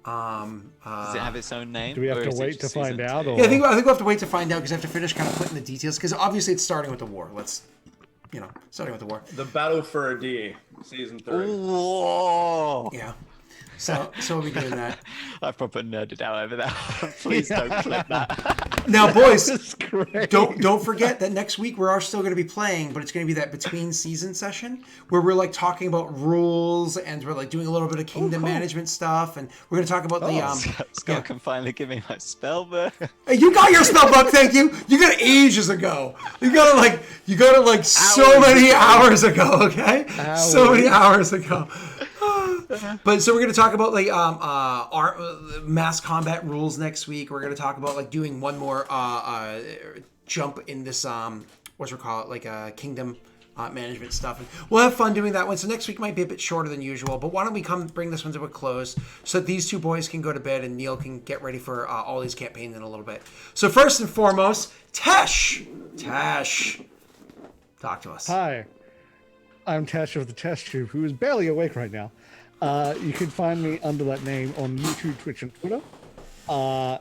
Does it have its own name? Do we have to wait to find out? Or? Yeah, I think we'll have to wait to find out because I have to finish kind of putting the details. Because obviously it's starting with the war. Starting with the war. The Battle for Idir, season 3. Whoa! Yeah. So we'll be doing that. I proper nerded out over that. Please don't clip that. Now, boys, That's great. don't forget that next week we are still going to be playing, but it's going to be that between season session where we're like talking about rules and we're like doing a little bit of kingdom management stuff, and we're going to talk about Scott can finally give me my spell book. Hey, you got your spell book, thank you. You got it ages ago. You got it like so many hours ago. Okay, so many hours ago. But so we're going to talk about like our mass combat rules next week. We're going to talk about like doing one more jump in this kingdom management stuff. And we'll have fun doing that one. So next week might be a bit shorter than usual. But why don't we bring this one to a close so that these two boys can go to bed and Neil can get ready for all these campaigns in a little bit. So first and foremost, Tesh, talk to us. Hi, I'm Tesh of the Test Tube, who is barely awake right now. You can find me under that name on YouTube, Twitch, and Twitter.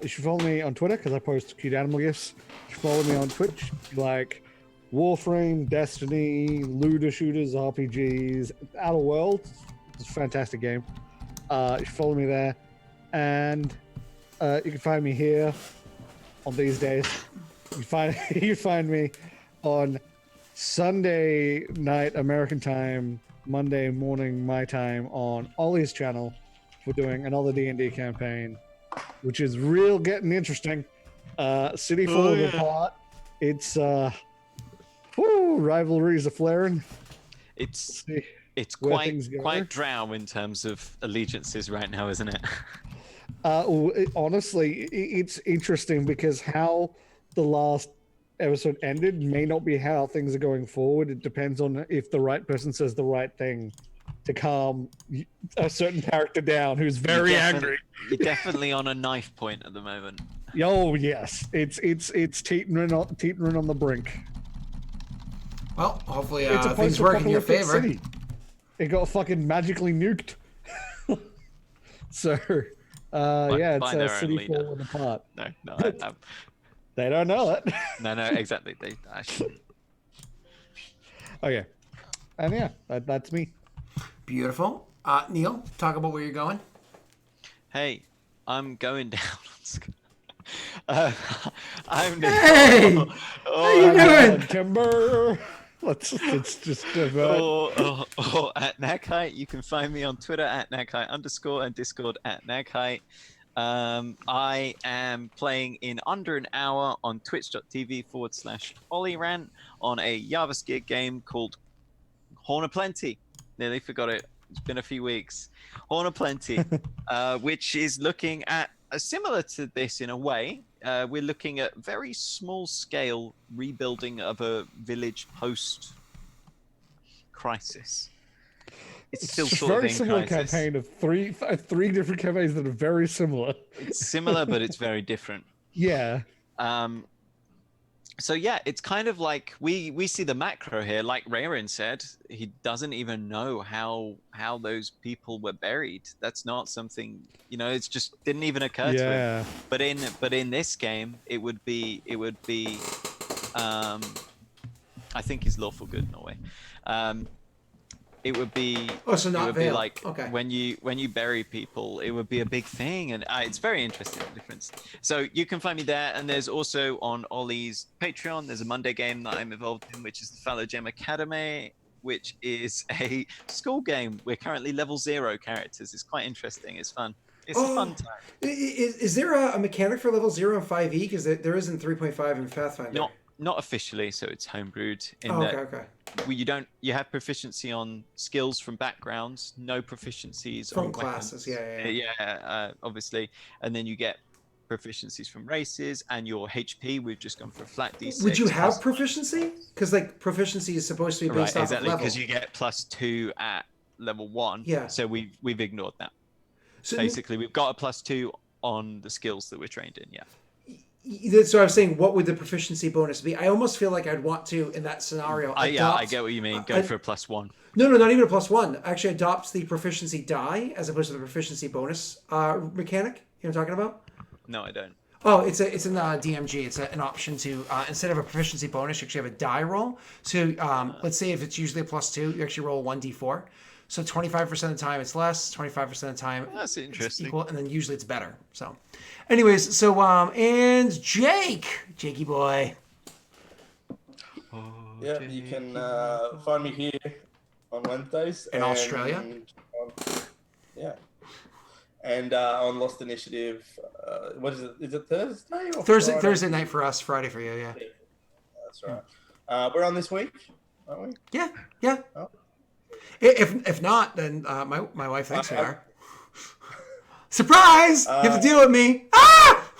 You should follow me on Twitter because I post cute animal gifs. You should follow me on Twitch, like Warframe, Destiny, looter shooters, RPGs, Outer Worlds. It's a fantastic game. You should follow me there. And you can find me here on these days. You find me on Sunday night American time, Monday morning my time on Ollie's channel. We're doing another D&D campaign, which is getting interesting. City falling apart. It's rivalries are flaring. It's quite drow in terms of allegiances right now, isn't it? Honestly, it's interesting because how the last episode ended may not be how things are going forward. It depends on if the right person says the right thing to calm a certain character down who's very angry. You're definitely on a knife point at the moment. Oh yes, it's teetering on the brink. Well, hopefully It's a things work in your favor. City. It got fucking magically nuked. So it's a city falling apart. No, They don't know it. No, exactly. I shouldn't. Okay. And yeah, that's me. Beautiful. Neil, talk about where you're going. Hey, I'm going down. I'm Hey! How you doing? Timber. Let's just divert. Or at Naghite. You can find me on Twitter at Naghite_ and Discord at Naghite. I am playing in under an hour on twitch.tv/OllieRant on a JavaScript game called Horn of Plenty. Nearly forgot it. It's been a few weeks. Horn of Plenty, which is looking at similar to this in a way. We're looking at very small scale rebuilding of a village post crisis. It's still sort of very in similar crisis. campaign of three different campaigns that are very similar. It's similar, but it's very different. Yeah. So yeah, it's kind of like we see the macro here. Like Rayrin said, he doesn't even know how those people were buried. That's not something, it's just didn't even occur to him. But in this game, it would be I think he's lawful good in a way. It would be like okay. when you bury people, it would be a big thing, and it's very interesting the difference. So you can find me there, and there's also on Ollie's Patreon, there's a Monday game that I'm involved in, which is the Fallow Gem Academy, which is a school game. We're currently level 0 characters. It's quite interesting. It's fun. It's a fun time. Is there a mechanic for level 0 and 5e? Because there isn't 3.5 in Pathfinder. Not officially, so it's homebrewed. Okay. You have proficiency on skills from backgrounds, no proficiencies from on classes. Weapons. Obviously, and then you get proficiencies from races and your HP. We've just gone for a flat D6. Would you have proficiency? Because like proficiency is supposed to be based off of level. Because you get +2 at level 1. Yeah. So we've ignored that. So Basically, we've got a +2 on the skills that we're trained in. Yeah. So I was saying, what would the proficiency bonus be? I almost feel like I'd want to, in that scenario, adopt... Yeah, I get what you mean. Go for a +1. No, not even a +1. Actually, adopt the proficiency die as opposed to the proficiency bonus mechanic. You know what I'm talking about? No, I don't. Oh, it's in the DMG. It's an option to instead of a proficiency bonus, you actually have a die roll. So let's say if it's usually a +2, you actually roll 1d4. So 25% of the time it's less, 25% of the time That's it's interesting. equal, and then usually it's better. So, anyways, so and Jakey boy. Yeah, you can find me here on Wednesdays. In Australia? Yeah. And on Lost Initiative, what is it? Is it Thursday or Thursday? Friday? Thursday night for us, Friday for you. Yeah. That's right. We're on this week, aren't we? Yeah. Oh. If not, then my wife thinks we are. Surprise! You have to deal with me. Ah!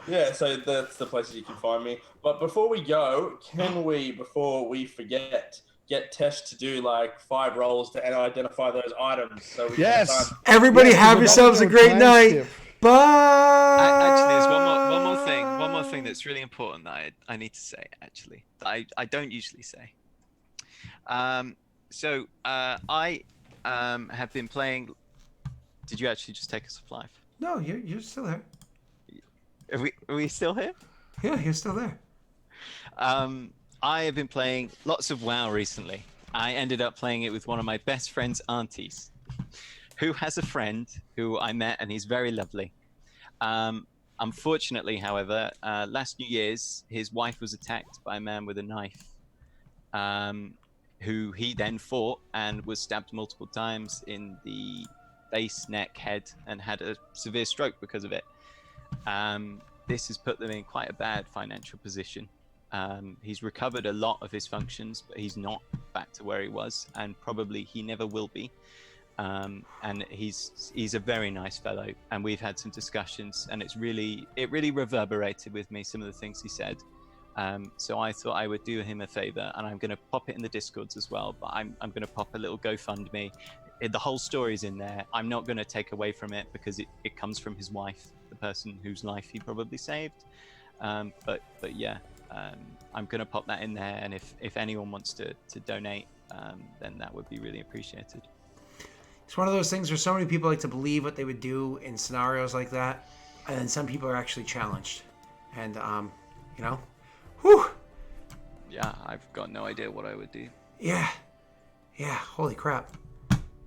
Yeah, so that's the places you can find me. But before we go, can we, before we forget, get Tesh to do like 5 rolls to identify those items? So we can start. Everybody have yourselves a great night. Bye. Actually, there's one more thing that's really important that I need to say. Actually, that I don't usually say. So I have been playing. Did you actually just take us off live? No, you're still there. Are we still here? Yeah, you're still there. I have been playing lots of WoW recently. I ended up playing it with one of my best friend's aunties, who has a friend who I met, and he's very lovely. Unfortunately, however, last New Year's, his wife was attacked by a man with a knife, who he then fought and was stabbed multiple times in the face, neck, head, and had a severe stroke because of it. This has put them in quite a bad financial position. He's recovered a lot of his functions, but he's not back to where he was, and probably he never will be. And he's a very nice fellow, and we've had some discussions, and it really reverberated with me, some of the things he said. So I thought I would do him a favor, and I'm going to pop it in the Discords as well, but I'm going to pop a little GoFundMe. The whole story's in there. I'm not going to take away from it because it comes from his wife, the person whose life he probably saved. But yeah, I'm going to pop that in there, and if anyone wants to donate, then that would be really appreciated. It's one of those things where so many people like to believe what they would do in scenarios like that, and then some people are actually challenged. And, whew. Yeah, I've got no idea what I would do. Yeah, holy crap.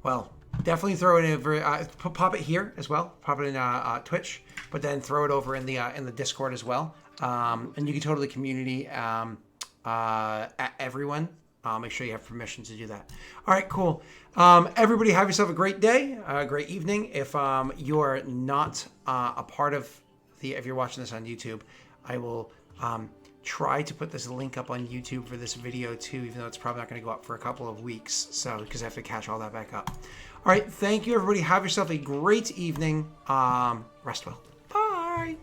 Well, definitely throw it over, pop it here as well, pop it in Twitch, but then throw it over in the Discord as well. And you can totally community at everyone. Make sure you have permission to do that. All right, cool. Everybody have yourself a great day, a great evening. If you're not a part of if you're watching this on YouTube, I will try to put this link up on YouTube for this video too, even though it's probably not going to go up for a couple of weeks. So, because I have to catch all that back up. All right, thank you, everybody. Have yourself a great evening. Rest well. Bye.